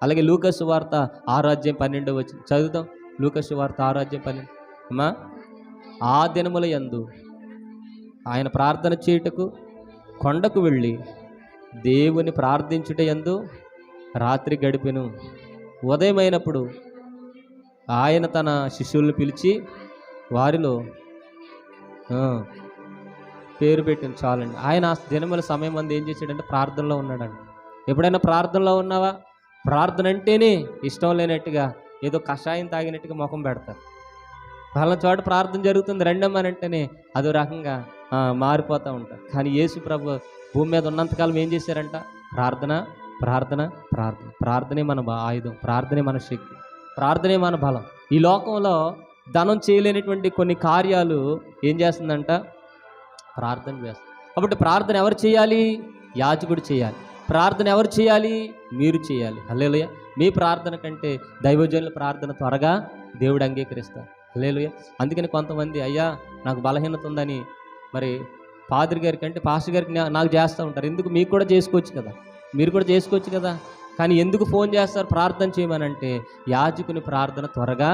అలాగే లూకా సువార్త 6:12 చదువుతాం. లూకా సువార్త 6:12. అమ్మా, ఆ దినముల యందు ఆయన ప్రార్థన చేయుటకు కొండకు వెళ్ళి దేవుని ప్రార్థించుట యందు రాత్రి గడిపెను. ఉదయమైనప్పుడు ఆయన తన శిష్యులను పిలిచి వారిలో పేరు పెట్టింది చాలండి. ఆయన ఆ దినముల సమయం అందు ఏం చేశాడంటే ప్రార్థనలో ఉన్నాడండి. ఎప్పుడైనా ప్రార్థనలో ఉన్నావా? ప్రార్థన అంటేనే ఇష్టం లేనట్టుగా ఏదో కషాయం తాగినట్టుగా ముఖం పెడతారు. వాళ్ళ చోట ప్రార్థన జరుగుతుంది రెండమ్మని అంటేనే అదో రకంగా మారిపోతూ ఉంటారు. కానీ యేసు ప్రభు భూమి మీద ఉన్నంతకాలం ఏం చేశారంట? ప్రార్థన ప్రార్థన ప్రార్థన. ప్రార్థనే మన ఆయుధం, ప్రార్థనే మన శక్తి, ప్రార్థనే మన బలం. ఈ లోకంలో ధనం చేయలేనటువంటి కొన్ని కార్యాలు ఏం చేస్తుందంట? ప్రార్థన చేస్తుంది. కాబట్టి ప్రార్థన ఎవరు చేయాలి? యాజకుడు చేయాలి. ప్రార్థన ఎవరు చేయాలి? మీరు చేయాలి. హల్లెలూయా. మీ ప్రార్థన కంటే దైవజనుల ప్రార్థన త్వరగా దేవుడు అంగీకరిస్తారు. హల్లెలూయా. అందుకని కొంతమంది, అయ్యా నాకు బలహీనత ఉందని మరి పాదిరి గారికి అంటే పాస్టర్ గారికి నాకు చేస్తూ ఉంటారు. ఎందుకు? మీకు కూడా చేసుకోవచ్చు కదా, మీరు కూడా చేసుకోవచ్చు కదా. కానీ ఎందుకు ఫోన్ చేస్తారు ప్రార్థన చేయమనంటే యాజకుని ప్రార్థన త్వరగా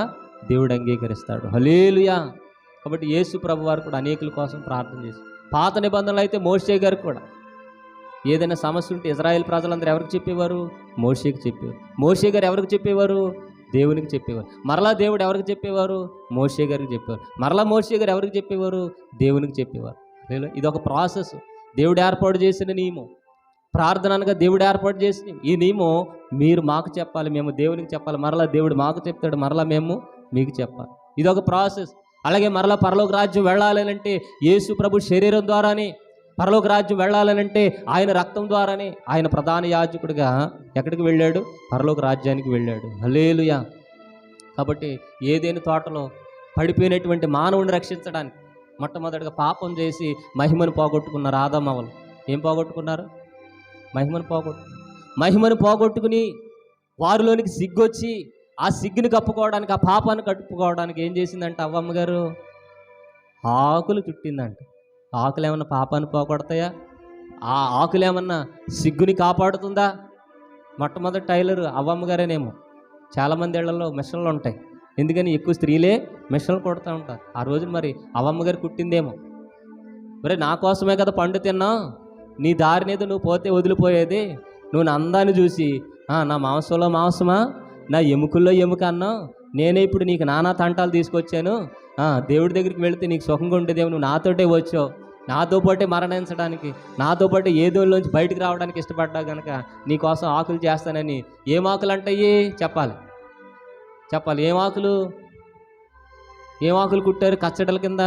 దేవుడు అంగీకరిస్తాడు. హల్లెలూయా. కాబట్టి యేసు ప్రభు వారు కూడా అనేకుల కోసం ప్రార్థన చేశారు. పాత నిబంధనలు అయితే మోషే గారికి కూడా ఏదైనా సమస్య ఉంటే ఇజ్రాయేల్ ప్రజలందరూ ఎవరికి చెప్పేవారు? మోషేకి చెప్పేవారు. మోషే గారు ఎవరికి చెప్పేవారు? దేవునికి చెప్పేవారు. మరలా దేవుడు ఎవరికి చెప్పేవారు? మోషే గారికి చెప్పేవారు. మరలా మోషే గారు ఎవరికి చెప్పేవారు? దేవునికి చెప్పేవారు. ఇది ఒక ప్రాసెస్. దేవుడు ఏర్పాటు చేసిన నియమం. ప్రార్థన అనగా దేవుడు ఏర్పాటు చేసిన ఈ నియమం మీరు మాకు చెప్పాలి, మేము దేవునికి చెప్పాలి. మరలా దేవుడు మాకు చెప్తాడు, మరలా మేము మీకు చెప్పాలి. ఇది ఒక ప్రాసెస్. అలాగే మరలా పరలోక రాజ్యం వెళ్ళాలనంటే యేసు ప్రభు శరీరం ద్వారానే, పరలోక రాజ్యం వెళ్ళాలనంటే ఆయన రక్తం ద్వారానే. ఆయన ప్రధాన యాజకుడిగా ఎక్కడికి వెళ్ళాడు? పరలోక రాజ్యానికి వెళ్ళాడు. హల్లెలూయా. కాబట్టి ఏదైనా తోటలో పడిపోయినటువంటి మానవుని రక్షించడానికి మొట్టమొదటిగా పాపం చేసి మహిమను పోగొట్టుకున్నారు ఆదామవ్వలు. ఏం పోగొట్టుకున్నారు? మహిమను పోగొట్టుకుని వారిలోనికి సిగ్గొచ్చి ఆ సిగ్గుని కప్పుకోవడానికి, ఆ పాపాన్ని కట్టుకోవడానికి ఏం చేసిందంట అవ్వమ్మ గారు? ఆకులు చుట్టిందంట. ఆకులు ఏమన్నా పాపాన్ని పోగొడతాయా? ఆ ఆకులు ఏమన్నా సిగ్గుని కాపాడుతుందా? మొట్టమొదటి టైలర్ అవ్వమ్మ గారేనేమో. చాలామంది ఇళ్లలో మిషన్లు ఉంటాయి, ఎందుకని ఎక్కువ స్త్రీలే మిషన్లు కుడుతూ ఉంటారు. ఆ రోజు మరి అవ్వమ్మ గారు కుట్టిందేమో, ఒరే నా కోసమే కదా పండు తిన్నావు, నీ దారినేదో నువ్వు పోతే వదిలిపోయేది, నువ్వు నా అందాన్ని చూసి నా మాంసంలో మాంసమా, నా ఎముకల్లో ఎముక అన్నావు, నేనే ఇప్పుడు నీకు నానా తంటాలు తీసుకొచ్చాను, దేవుడి దగ్గరికి వెళితే నీకు సుఖంగా ఉండేదేమో, నువ్వు నాతోటే వచ్చావు, నాతో పాటే మరణించడానికి, నాతో పాటే ఏదోలోంచి బయటికి రావడానికి ఇష్టపడ్డా కనుక నీకోసం ఆకులు చేస్తానని. ఏం ఆకులు అంటాయి? చెప్పాలి. ఏం ఆకులు కుట్టారు కచ్చడల కింద?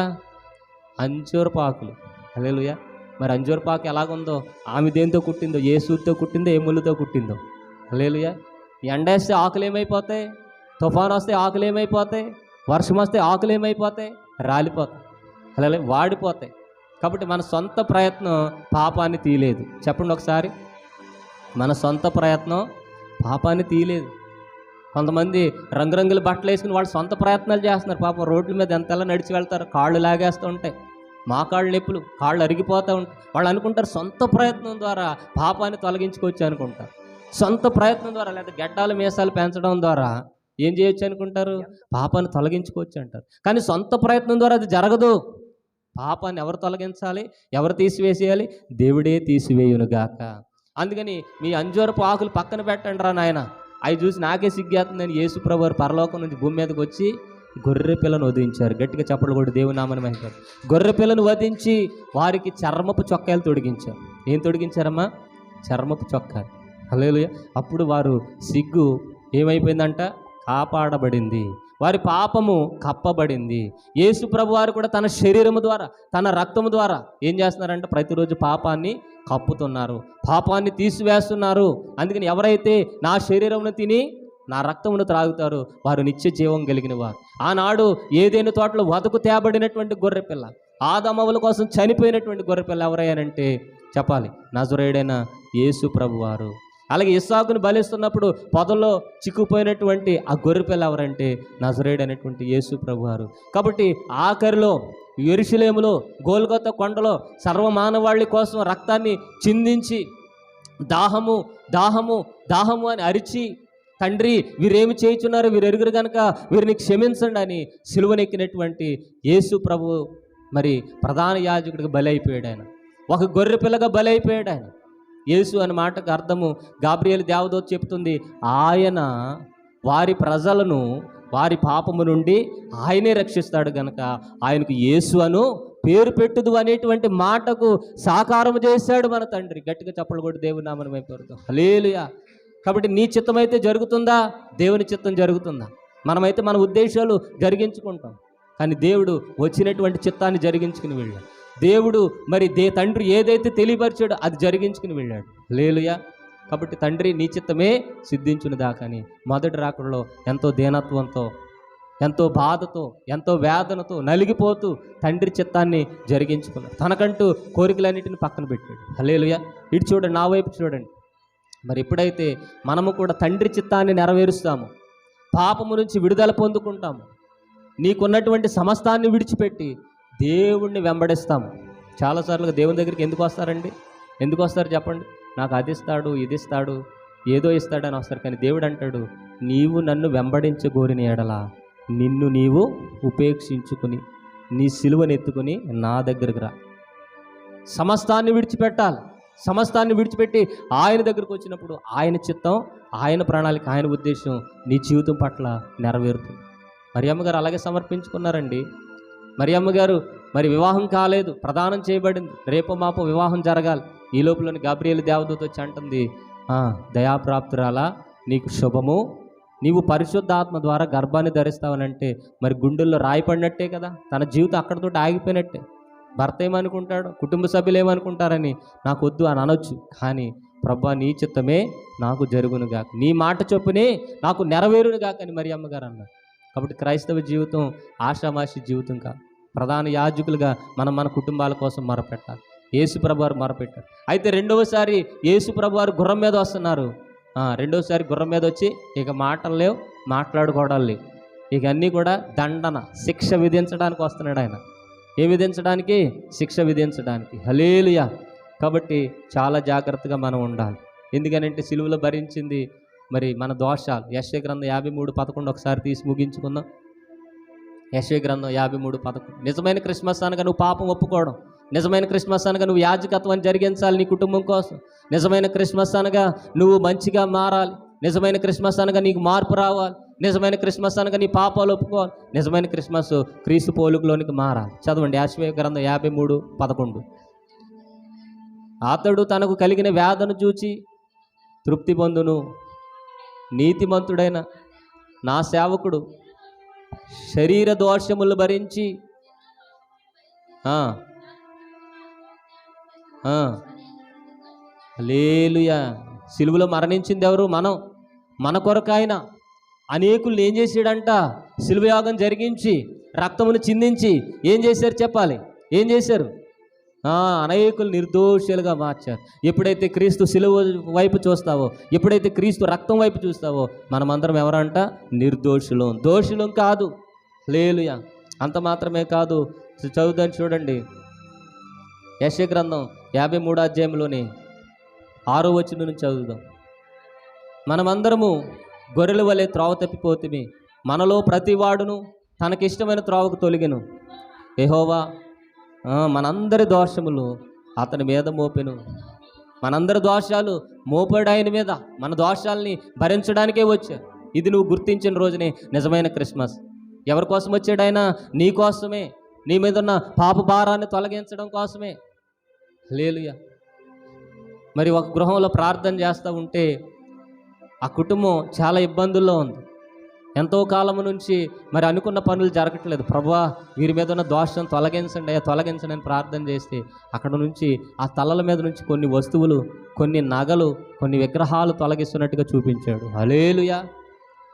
అంజూరపు ఆకులు. హల్లెలూయా. మరి అంజూరపు ఆకు ఎలాగుందో, ఆమె దేంతో కుట్టిందో, ఏ సూదితో కుట్టిందో, ఏ ముళ్ళుతో కుట్టిందో. హల్లెలూయా. ఎండేస్తే ఆకులు ఏమైపోతాయి? తుఫాను వస్తే ఆకులు ఏమైపోతాయి? వర్షం వస్తే ఆకులు ఏమైపోతాయి? రాలిపోతాయి. హల్లెలూయా, వాడిపోతాయి. కాబట్టి మన సొంత ప్రయత్నం పాపాన్ని తీయలేదు. చెప్పండి ఒకసారి, మన సొంత ప్రయత్నం పాపాన్ని తీయలేదు. కొంతమంది రంగురంగుల బట్టలు వేసుకుని వాళ్ళు సొంత ప్రయత్నాలు చేస్తున్నారు. పాపం రోడ్ల మీద ఎంతలా నడిచి వెళ్తారు, కాళ్ళు లాగేస్తూ ఉంటాయి, కాళ్ళు నొప్పులు, కాళ్ళు అరిగిపోతూ ఉంటాయి. వాళ్ళు అనుకుంటారు సొంత ప్రయత్నం ద్వారా పాపాన్ని తొలగించుకోవచ్చు అనుకుంటారు. సొంత ప్రయత్నం ద్వారా లేదా గడ్డాలు మీసాలు పెంచడం ద్వారా ఏం చేయొచ్చు అనుకుంటారు? పాపాన్ని తొలగించుకోవచ్చు అంటారు. కానీ సొంత ప్రయత్నం ద్వారా అది జరగదు. పాపాన్ని ఎవరు తొలగించాలి? ఎవరు తీసివేసేయాలి? దేవుడే తీసివేయునుగాక. అందుకని మీ అంజూరపు ఆకులు పక్కన పెట్టండి రా నాయన, అవి చూసి నాకే సిగ్గేస్తుందని యేసు ప్రభువు వారు పరలోకం నుంచి భూమి మీదకి వచ్చి గొర్రె పిల్లను వధించారు. గట్టిగా చప్పట్లు కొట్టి దేవుని నామమున మహిమ. గొర్రె పిల్లను వధించి వారికి చర్మపు చొక్కాలు తొడిగించారు. ఏం తొడిగించారమ్మా? చర్మపు చొక్కాలు. హల్లెలూయా. అప్పుడు వారు సిగ్గు ఏమైపోయిందంట? కాపాడబడింది. వారి పాపము కప్పబడింది. యేసు ప్రభు వారు కూడా తన శరీరము ద్వారా, తన రక్తము ద్వారా ఏం చేస్తున్నారంటే ప్రతిరోజు పాపాన్ని కప్పుతున్నారు, పాపాన్ని తీసివేస్తున్నారు. అందుకని ఎవరైతే నా శరీరమును తిని నా రక్తమును త్రాగుతారో వారు నిత్య జీవం కలిగిన వారు. ఆనాడు ఏదైనా తోటలో వదకు తేబడినటువంటి గొర్రెపిల్ల, ఆదమవుల కోసం చనిపోయినటువంటి గొర్రెపిల్ల ఎవరయ్యానంటే చెప్పాలి, నజరేయుడైన యేసు ప్రభు వారు. అలాగే ఇస్సాకును బలిస్తున్నప్పుడు పొదల్లో చిక్కుపోయినటువంటి ఆ గొర్రెపిల్ల ఎవరంటే నజరేయుడైనటువంటి యేసు ప్రభు వారు. కాబట్టి ఆఖరిలో యెరూషలేములో గోల్గొతా కొండలో సర్వమానవాళి కోసం రక్తాన్ని చిందించి దాహము దాహము దాహము అని అరిచి, తండ్రి వీరేమి చేయుచున్నారు, వీరు ఎరుగురు కనుక వీరిని క్షమించండి అని సిలువనెక్కినటువంటి యేసు ప్రభు మరి ప్రధాన యాజకుడికి బలి అయిపోయాడు. ఆయన ఒక గొర్రె పిల్లగా బలి అయిపోయాడు. ఆయన యేసు అనే మాటకు అర్థము గాబ్రియేలు దేవదూత చెప్తుంది, ఆయన వారి ప్రజలను వారి పాపము నుండి ఆయనే రక్షిస్తాడు గనక ఆయనకు యేసు అను పేరు పెట్టుదు అనేటువంటి మాటకు సాకారం చేశాడు మన తండ్రి. గట్టిగా చప్పట్లు కొట్టి దేవుని నామమున మహిమ పరుద్దాం. హల్లెలూయా. కాబట్టి నీ చిత్తం అయితే జరుగుతుందా? దేవుని చిత్తం జరుగుతుందా? మనమైతే మన ఉద్దేశాలు జరిగించుకుంటాం, కానీ దేవుడు వచ్చినటువంటి చిత్తాన్ని జరిగించుకుని వెళ్ళాడు. దేవుడు మరి తండ్రి ఏదైతే తెలియపరిచాడో అది జరిగించుకుని వెళ్ళాడు. హల్లెలూయా. కాబట్టి తండ్రి నీ చిత్తమే సిద్ధించును దాకని మొదటి రాకడలో ఎంతో దీనత్వంతో, ఎంతో బాధతో, ఎంతో వేదనతో నలిగిపోతూ తండ్రి చిత్తాన్ని జరిగించుకున్నాడు. తనకంటూ కోరికలన్నిటిని పక్కన పెట్టాడు. హల్లెలూయా. ఇటు చూడండి, నా వైపు చూడండి. మరి ఎప్పుడైతే మనము కూడా తండ్రి చిత్తాన్ని నెరవేరుస్తామో, పాపము నుంచి విడుదల పొందుకుంటాము, నీకున్నటువంటి సమస్తాన్ని విడిచిపెట్టి దేవుణ్ణి వెంబడిస్తాము. చాలాసార్లు దేవుని దగ్గరికి ఎందుకు వస్తారండి? ఎందుకు వస్తారు చెప్పండి? నాకు అది ఇస్తాడు, ఇది ఇస్తాడు, ఏదో ఇస్తాడని వస్తారు. కానీ దేవుడు అంటాడు, నీవు నన్ను వెంబడించగోరిన ఎడల నిన్ను నీవు ఉపేక్షించుకుని నీ సిలువనెత్తుకుని నా దగ్గరికి రా. సమస్తాన్ని విడిచిపెట్టాలి. సమస్తాన్ని విడిచిపెట్టి ఆయన దగ్గరకు వచ్చినప్పుడు ఆయన చిత్తం, ఆయన ప్రణాళిక, ఆయన ఉద్దేశం నీ జీవితం పట్ల నెరవేరుతుంది. మరియమ్మ గారు అలాగే సమర్పించుకున్నారండి. మరియమ్మ గారు మరి వివాహం కాలేదు, ప్రదానం చేయబడింది, రేపో మాపో వివాహం జరగాలి. ఈ లోపలని గాబ్రియేలు దేవదూత వచ్చి అంటుంది, దయాప్రాప్తురాలా నీకు శుభము, నీవు పరిశుద్ధాత్మ ద్వారా గర్భాన్ని ధరిస్తావనంటే మరి గుండెల్లో రాయిపడినట్టే కదా, తన జీవితం అక్కడితో ఆగిపోయినట్టే. భర్త ఏమనుకుంటాడు, కుటుంబ సభ్యులు ఏమనుకుంటారని నాకు వద్దు అని అనొచ్చు, కానీ ప్రభా నీ చిత్తమే నాకు జరుగునుగాక, నీ మాట చొప్పునే నాకు నెరవేరునుగాక అని మరియమ్మ గారు అన్నారు. కాబట్టి క్రైస్తవ జీవితం ఆషామాషి జీవితం కాదు. ప్రధాన యాజకులుగా మనం మన కుటుంబాల కోసం మొరపెట్టాలి. యేసుప్రభు వారు మొరపెట్టారు. అయితే రెండవసారి యేసుప్రభు వారు గుర్రం మీద వస్తున్నారు. రెండోసారి గుర్రం మీద వచ్చి ఇక మాటలు లేవు, మాట్లాడుకోవడాలు లేవు, ఇక అన్నీ కూడా దండన, శిక్ష విధించడానికి వస్తున్నాడు ఆయన. ఏ విధించడానికి? శిక్ష విధించడానికి. హల్లెలూయా. కాబట్టి చాలా జాగ్రత్తగా మనం ఉండాలి. ఎందుకనంటే సిలువలో భరించింది మరి మన దోషాలు. యెషయా గ్రంథం 53:11 ఒకసారి తీసి ముగించుకుందాం. యెషయా గ్రంథం 53:11. నిజమైన క్రిస్మస్ అనగా నువ్వు పాపం ఒప్పుకోవడం, నిజమైన క్రిస్మస్ అనగా నువ్వు యాజకత్వాన్ని జరిగించాలి నీ కుటుంబం కోసం, నిజమైన క్రిస్మస్ అనగా నువ్వు మంచిగా మారాలి, నిజమైన క్రిస్మస్ అనగా నీకు మార్పు రావాలి, నిజమైన క్రిస్మస్ అనగా నీ పాపాలు ఒప్పుకోవాలి, నిజమైన క్రిస్మస్ క్రీస్తు పోలుకులోనికి మారాలి. చదవండి యెషయా గ్రంథం 53:11. అతడు తనకు కలిగిన వ్యాధను చూచి తృప్తి పొందును, నీతిమంతుడైన నా సేవకుడు శరీర దోషములు భరించి హల్లెలూయా. సిలువలో మరణించింది ఎవరు? మనం. మన కొరకు ఆయన అనేకుల్ని ఏం చేశాడంట? సిలువయాగం జరిగించి రక్తమును చిందించి ఏం చేశారు చెప్పాలి? ఏం చేశారు? అనేకులు నిర్దోషులుగా మార్చారు. ఎప్పుడైతే క్రీస్తు సిలువ వైపు చూస్తావో, ఎప్పుడైతే క్రీస్తు రక్తం వైపు చూస్తావో, మనమందరం ఎవరంట? నిర్దోషులం, దోషులం కాదు. హల్లెలూయా. అంత మాత్రమే కాదు, చదువుదాం చూడండి. యెషయా గ్రంథం 53వ అధ్యాయంలోని 6వ వచనం నుంచి చదువుదాం. మనమందరము గొర్రెల వలె త్రోవ తప్పిపోతిమి, మనలో ప్రతివాడును తనకిష్టమైన త్రోవకు తొలగెను, యెహోవా మనందరి దోషములు అతని మీద మోపెను. మనందరి దోషాలు మోపాడు ఆయన మీద. మన దోషాలని భరించడానికే వచ్చాడు. ఇది నువ్వు గుర్తించిన రోజునే నిజమైన క్రిస్మస్. ఎవరి కోసం వచ్చాడు ఆయన? నీ కోసమే, నీ మీద ఉన్న పాప భారాన్ని తొలగించడం కోసమే. హల్లెలూయా. మరి ఒక గృహంలో ప్రార్థన చేస్తూ ఉంటే ఆ కుటుంబం చాలా ఇబ్బందుల్లో ఉంది. ఎంతో కాలము నుంచి మరి అనుకున్న పనులు జరగట్లేదు. ప్రభువా వీరి మీద ఉన్న దోషం తొలగించండి అయ్యా, తొలగించండి అని ప్రార్థన చేస్తే అక్కడ నుంచి ఆ తలల మీద నుంచి కొన్ని వస్తువులు, కొన్ని నగలు, కొన్ని విగ్రహాలు తొలగిస్తున్నట్టుగా చూపించాడు. హల్లెలూయా.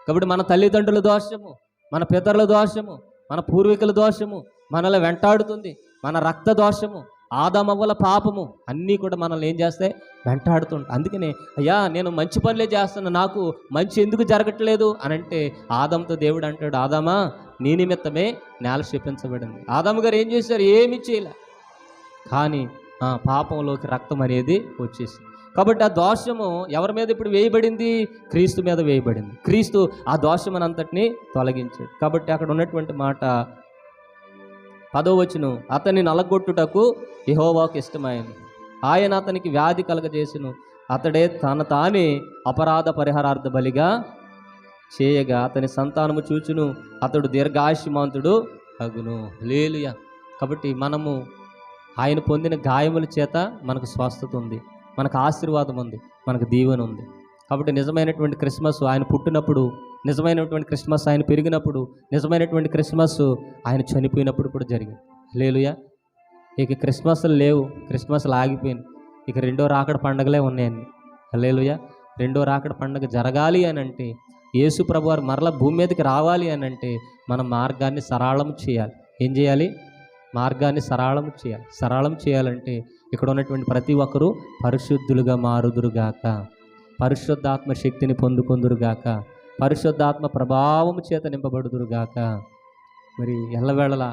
కాబట్టి మన తల్లిదండ్రుల దోషము, మన పితరుల దోషము, మన పూర్వీకుల దోషము మనల్ని వెంటాడుతుంది. మన రక్త దోషము, ఆదామవ్వల పాపము అన్నీ కూడా మనల్ని ఏం చేస్తాయి? వెంటాడుతుంటాయి. అందుకనే అయ్యా నేను మంచి పనులే చేస్తున్నా, నాకు మంచి ఎందుకు జరగట్లేదు అని అంటే ఆదాముతో దేవుడు అంటాడు, ఆదామా నీ నిమిత్తమే నేల శపించబడింది. ఆదాము గారు ఏం చేశారు? ఏమీ చేయలే, కానీ పాపంలోకి రక్తం అనేది వచ్చేసింది. కాబట్టి ఆ దోషము ఎవరి మీద ఇప్పుడు వేయబడింది? క్రీస్తు మీద వేయబడింది. క్రీస్తు ఆ దోషమనంతటిని తొలగించాడు. కాబట్టి అక్కడ ఉన్నటువంటి మాట 10వ వచనం, అతన్ని నలగొట్టుటకు యెహోవాకు ఇష్టమైంది, ఆయన అతనికి వ్యాధి కలగజేసును, అతడే తానే అపరాధ పరిహారార్థ బలిగా చేయగా అతని సంతానము చూచును, అతడు దీర్ఘాయుష్మంతుడు అగును. హల్లెలూయా. కాబట్టి మనము ఆయన పొందిన గాయముల చేత మనకు స్వస్థత ఉంది, మనకు ఆశీర్వాదం ఉంది, మనకు దీవెన ఉంది. కాబట్టి నిజమైనటువంటి క్రిస్మస్ ఆయన పుట్టినప్పుడు, నిజమైనటువంటి క్రిస్మస్ ఆయన పెరిగినప్పుడు, నిజమైనటువంటి క్రిస్మస్ ఆయన చనిపోయినప్పుడు కూడా జరిగింది. హల్లెలూయా. ఇక క్రిస్మస్లు లేవు, క్రిస్మస్లు ఆగిపోయింది. ఇక రెండో రాకడ పండుగలే ఉన్నాయండి. హల్లెలూయా. రెండో రాకడ పండుగ జరగాలి అని అంటే, యేసు ప్రభువారు మరలా భూమి మీదకి రావాలి అని అంటే మనం మార్గాన్ని సరళం చేయాలి. ఏం చేయాలి? మార్గాన్ని సరళం చేయాలి. సరళం చేయాలంటే ఇక్కడ ఉన్నటువంటి ప్రతి ఒక్కరూ పరిశుద్ధులుగా మారుదురుగాక, పరిశుద్ధాత్మ శక్తిని పొందుకొందురుగాక, పరిశుద్ధాత్మ ప్రభావం చేత నింపబడుదురుగాక. మరి ఎల్లవేళలా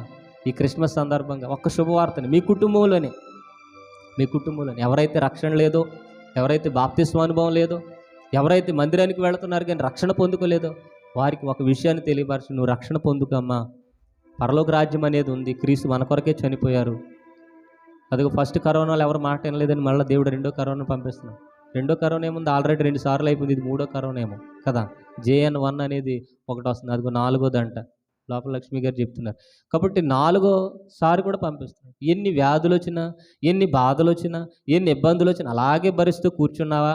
ఈ క్రిస్మస్ సందర్భంగా ఒక్క శుభవార్తని మీ కుటుంబంలోనే ఎవరైతే రక్షణ లేదో, ఎవరైతే బాప్తిస్మ అనుభవం లేదో, ఎవరైతే మందిరానికి వెళుతున్నారు కానీ రక్షణ పొందుకోలేదో వారికి ఒక విషయాన్ని తెలియపరచు, నువ్వు రక్షణ పొందుకమ్మా, పరలోక రాజ్యం అనేది ఉంది, క్రీస్తు మన కొరకే చనిపోయారు. అదిగో ఫస్ట్ కరోనాలో ఎవరు మాట వినలేదని మళ్ళీ దేవుడు రెండో కరోనా పంపిస్తున్నాడు. రెండో కరోనా ఏముంది? ఆల్రెడీ 2 సార్లు అయిపోయింది, ఇది 3వ కరోనా ఏమో కదా. JN1 అనేది ఒకటి వస్తుంది, అదిగో 4వదంట లోపల లక్ష్మి గారు చెప్తున్నారు. కాబట్టి 4వసారి కూడా పంపిస్తున్నాడు. ఎన్ని వ్యాధులు వచ్చినా, ఎన్ని బాధలు వచ్చినా, ఎన్ని ఇబ్బందులు వచ్చినా అలాగే భరిస్తూ కూర్చున్నావా?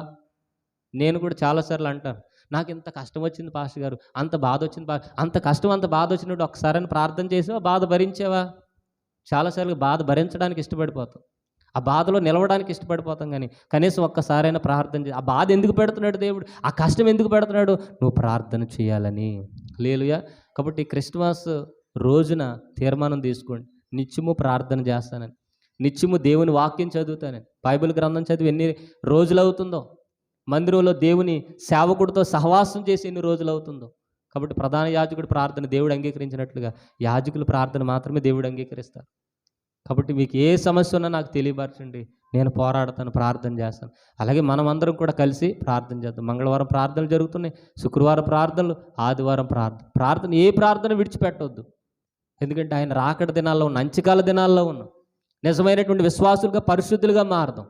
నేను కూడా చాలాసార్లు అంటాను, నాకు ఇంత కష్టం వచ్చింది పాస్టర్ గారు, అంత బాధ వచ్చింది, అంత కష్టం అంత బాధ వచ్చినప్పుడు ఒకసారి ప్రార్థన చేసావా? బాధ భరించావా? చాలాసార్లు బాధ భరించడానికి ఇష్టపడిపోతాం, ఆ బాధలో నిలవడానికి ఇష్టపడిపోతాం, కానీ కనీసం ఒక్కసారైనా ప్రార్థన చేసి, ఆ బాధ ఎందుకు పెడుతున్నాడు దేవుడు, ఆ కష్టం ఎందుకు పెడుతున్నాడు? నువ్వు ప్రార్థన చేయాలని. హల్లెలూయా. కాబట్టి క్రిస్మస్ రోజున తీర్మానం తీసుకోండి, నిత్యము ప్రార్థన చేస్తానని. నిత్యము దేవుని వాక్యం చదువుతానని. బైబిల్ గ్రంథం చదివి ఎన్ని రోజులు అవుతుందో, మందిరంలో దేవుని సేవకుడితో సహవాసం చేసి ఎన్ని రోజులు అవుతుందో. కాబట్టి ప్రధాన యాజకుడి ప్రార్థన దేవుడు అంగీకరించినట్లుగా యాజకుల ప్రార్థన మాత్రమే దేవుడు అంగీకరిస్తారు. కాబట్టి మీకు ఏ సమస్య ఉన్నా నాకు తెలియపరచండి, నేను పోరాడతాను, ప్రార్థన చేస్తాను. అలాగే మనమందరం కూడా కలిసి ప్రార్థన చేద్దాం. మంగళవారం ప్రార్థనలు జరుగుతున్నాయి, శుక్రవారం ప్రార్థనలు, ఆదివారం ప్రార్థన ఏ ప్రార్థన విడిచిపెట్టవద్దు. ఎందుకంటే ఆయన రాకడ దినాల్లో ఉన్న, అంత్యకాల దినాల్లో ఉన్నాం. నిజమైనటువంటి విశ్వాసులుగా, పరిశుద్ధులుగా మారదాం.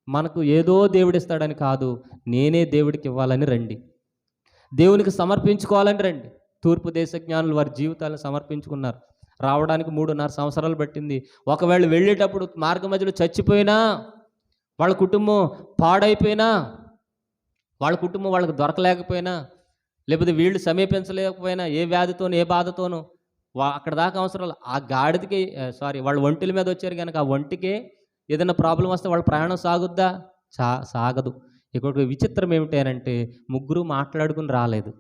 మనకు ఏదో దేవుడిస్తాడని కాదు, నేనే దేవుడికి ఇవ్వాలని రండి, దేవునికి సమర్పించుకోవాలని రండి. తూర్పు దేశ జ్ఞానులు వారి జీవితాలను సమర్పించుకున్నారు. రావడానికి 3.5 సంవత్సరాలు పట్టింది. ఒకవేళ వెళ్ళేటప్పుడు మార్గ మధ్యలో చచ్చిపోయినా, వాళ్ళ కుటుంబం పాడైపోయినా, వాళ్ళ కుటుంబం వాళ్ళకి దొరకలేకపోయినా, లేకపోతే వీళ్ళు సమీపించలేకపోయినా, ఏ వ్యాధితోనూ ఏ బాధతోనూ అక్కడ దాకా అవసరాలు, ఆ గాడిదకి వాళ్ళ ఒంటిల మీద వచ్చారు కనుక ఆ ఒంటికే ఏదైనా ప్రాబ్లం వస్తే వాళ్ళ ప్రయాణం సాగుద్దా? సాగదు. ఇక్కడ విచిత్రం ఏమిటి అంటే, ముగ్గురు మాట్లాడుకుని రాలేదు.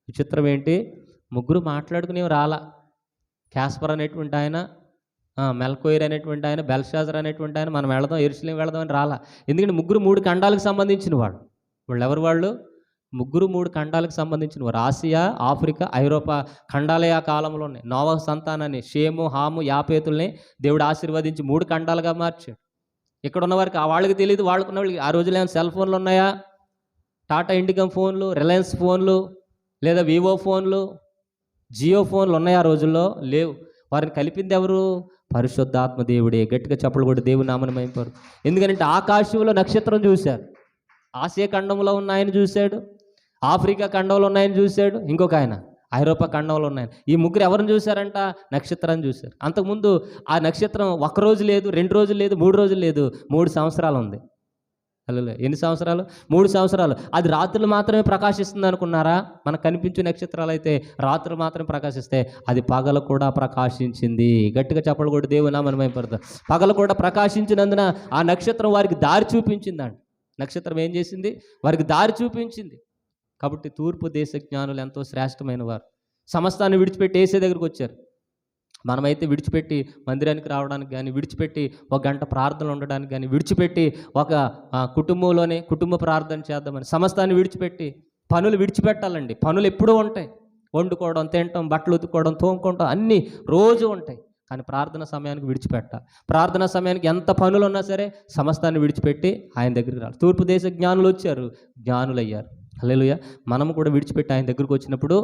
విచిత్రం ఏంటి? ముగ్గురు మాట్లాడుకుని రాలా. క్యాస్పర్ అనేటువంటి ఆయన, మెల్కోయిర్ అనేటువంటి ఆయన, బెల్షాజర్ అనేటువంటి ఆయన, మనం వెళదాం, యెరూషలేం వెళదాం అని రాలా. ఎందుకంటే ముగ్గురు 3 ఖండాలకు సంబంధించిన వాళ్ళు ఎవరు వాళ్ళు? ముగ్గురు 3 ఖండాలకు సంబంధించిన వారు. ఆసియా, ఆఫ్రికా, ఐరోపా ఖండాలే ఆ కాలంలో ఉన్నాయి. నోవహు సంతానాన్ని, షేము, హాము, యాపేతుల్ని దేవుడు ఆశీర్వదించి 3 ఖండాలుగా మార్చాడు. ఇక్కడ ఉన్న వారికి వాళ్ళకి తెలియదు, వాళ్ళకున్న వాళ్ళకి. ఆ రోజుల్లో ఏమైనా సెల్ ఫోన్లు ఉన్నాయా? టాటా ఇండికమ్ ఫోన్లు, రిలయన్స్ ఫోన్లు, లేదా వివో ఫోన్లు, జియో ఫోన్లు ఉన్నాయా ఆ రోజుల్లో? లేవు. వారిని కలిపింది ఎవరు? పరిశుద్ధాత్మ దేవుడే. గట్టిగా చప్పలు కొట్టి దేవుని నామమున మహిమపరు. ఎందుకంటే ఆకాశంలో నక్షత్రం చూశారు. ఆసియా ఖండంలో ఉన్న ఆయన చూశాడు, ఆఫ్రికా ఖండంలో ఉన్న ఆయన చూశాడు, ఇంకొక ఆయన ఐరోపా ఖండంలో ఉన్న ఆయన. ఈ ముగ్గురు ఎవరిని చూశారంట? నక్షత్రాన్ని చూశారు. అంతకుముందు ఆ నక్షత్రం 1 రోజు లేదు, 2 రోజులు లేదు, 3 రోజులు లేదు, 3 సంవత్సరాలు ఉంది. హల్లెలూయా. ఎన్ని సంవత్సరాలు? 3 సంవత్సరాలు. అది రాత్రులు మాత్రమే ప్రకాశిస్తుంది అనుకున్నారా? మనకు కనిపించే నక్షత్రాలు అయితే రాత్రులు మాత్రమే ప్రకాశిస్తే, అది పగలు కూడా ప్రకాశించింది. గట్టిగా చప్పలు కొట్టి దేవుని నామమున మహిమపరుద్దాం. పగలు కూడా ప్రకాశించినందున ఆ నక్షత్రం వారికి దారి చూపించిందంట. నక్షత్రం ఏం చేసింది? వారికి దారి చూపించింది. కాబట్టి తూర్పు దేశ జ్ఞానులు ఎంతో శ్రేష్టమైన వారు. సమస్తాన్ని విడిచిపెట్టి యేసే దగ్గరికి వచ్చారు. మనమైతే విడిచిపెట్టి మందిరానికి రావడానికి కానీ, విడిచిపెట్టి 1 గంట ప్రార్థనలు ఉండడానికి కానీ, విడిచిపెట్టి ఒక కుటుంబంలోనే కుటుంబ ప్రార్థన చేద్దామని సమస్తాన్ని విడిచిపెట్టి పనులు విడిచిపెట్టాలండి. పనులు ఎప్పుడూ ఉంటాయి. వండుకోవడం, తినటం, బట్టలు ఉతుక్కోవడం, తోముకోవడం అన్నీ రోజు ఉంటాయి. కానీ ప్రార్థన సమయానికి విడిచిపెట్టాలి. ప్రార్థన సమయానికి ఎంత పనులు ఉన్నా సరే సమస్తాన్ని విడిచిపెట్టి ఆయన దగ్గరికి రావాలి. తూర్పు దేశ జ్ఞానులు వచ్చారు, జ్ఞానులయ్యారు. హల్లెలూయా. మనము కూడా విడిచిపెట్టి ఆయన దగ్గరికి వచ్చినప్పుడు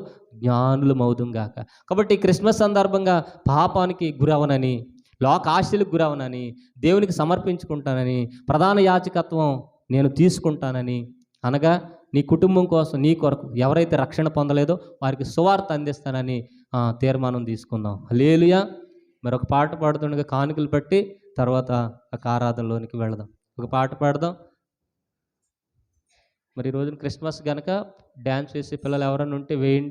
జ్ఞానులమవుదుం గాక. కాబట్టి క్రిస్మస్ సందర్భంగా పాపానికి గురవనని, లోక ఆశలకు గురవనని, దేవునికి సమర్పించుకుంటానని, ప్రధాన యాజకత్వం నేను తీసుకుంటానని, అనగా నీ కుటుంబం కోసం, నీ కొరకు ఎవరైతే రక్షణ పొందలేదో వారికి సువార్త అందిస్తానని తీర్మానం తీసుకుందాం. హల్లెలూయా. మరొక పాట పాడుతుండగా కానుకలు పట్టి తర్వాత ఆరాధనలోనికి వెళదాం. ఒక పాట పాడదాం. మరి ఈ రోజున క్రిస్మస్ కనుక డ్యాన్స్ చేసే పిల్లలు ఎవరైనా ఉంటే వేయండి.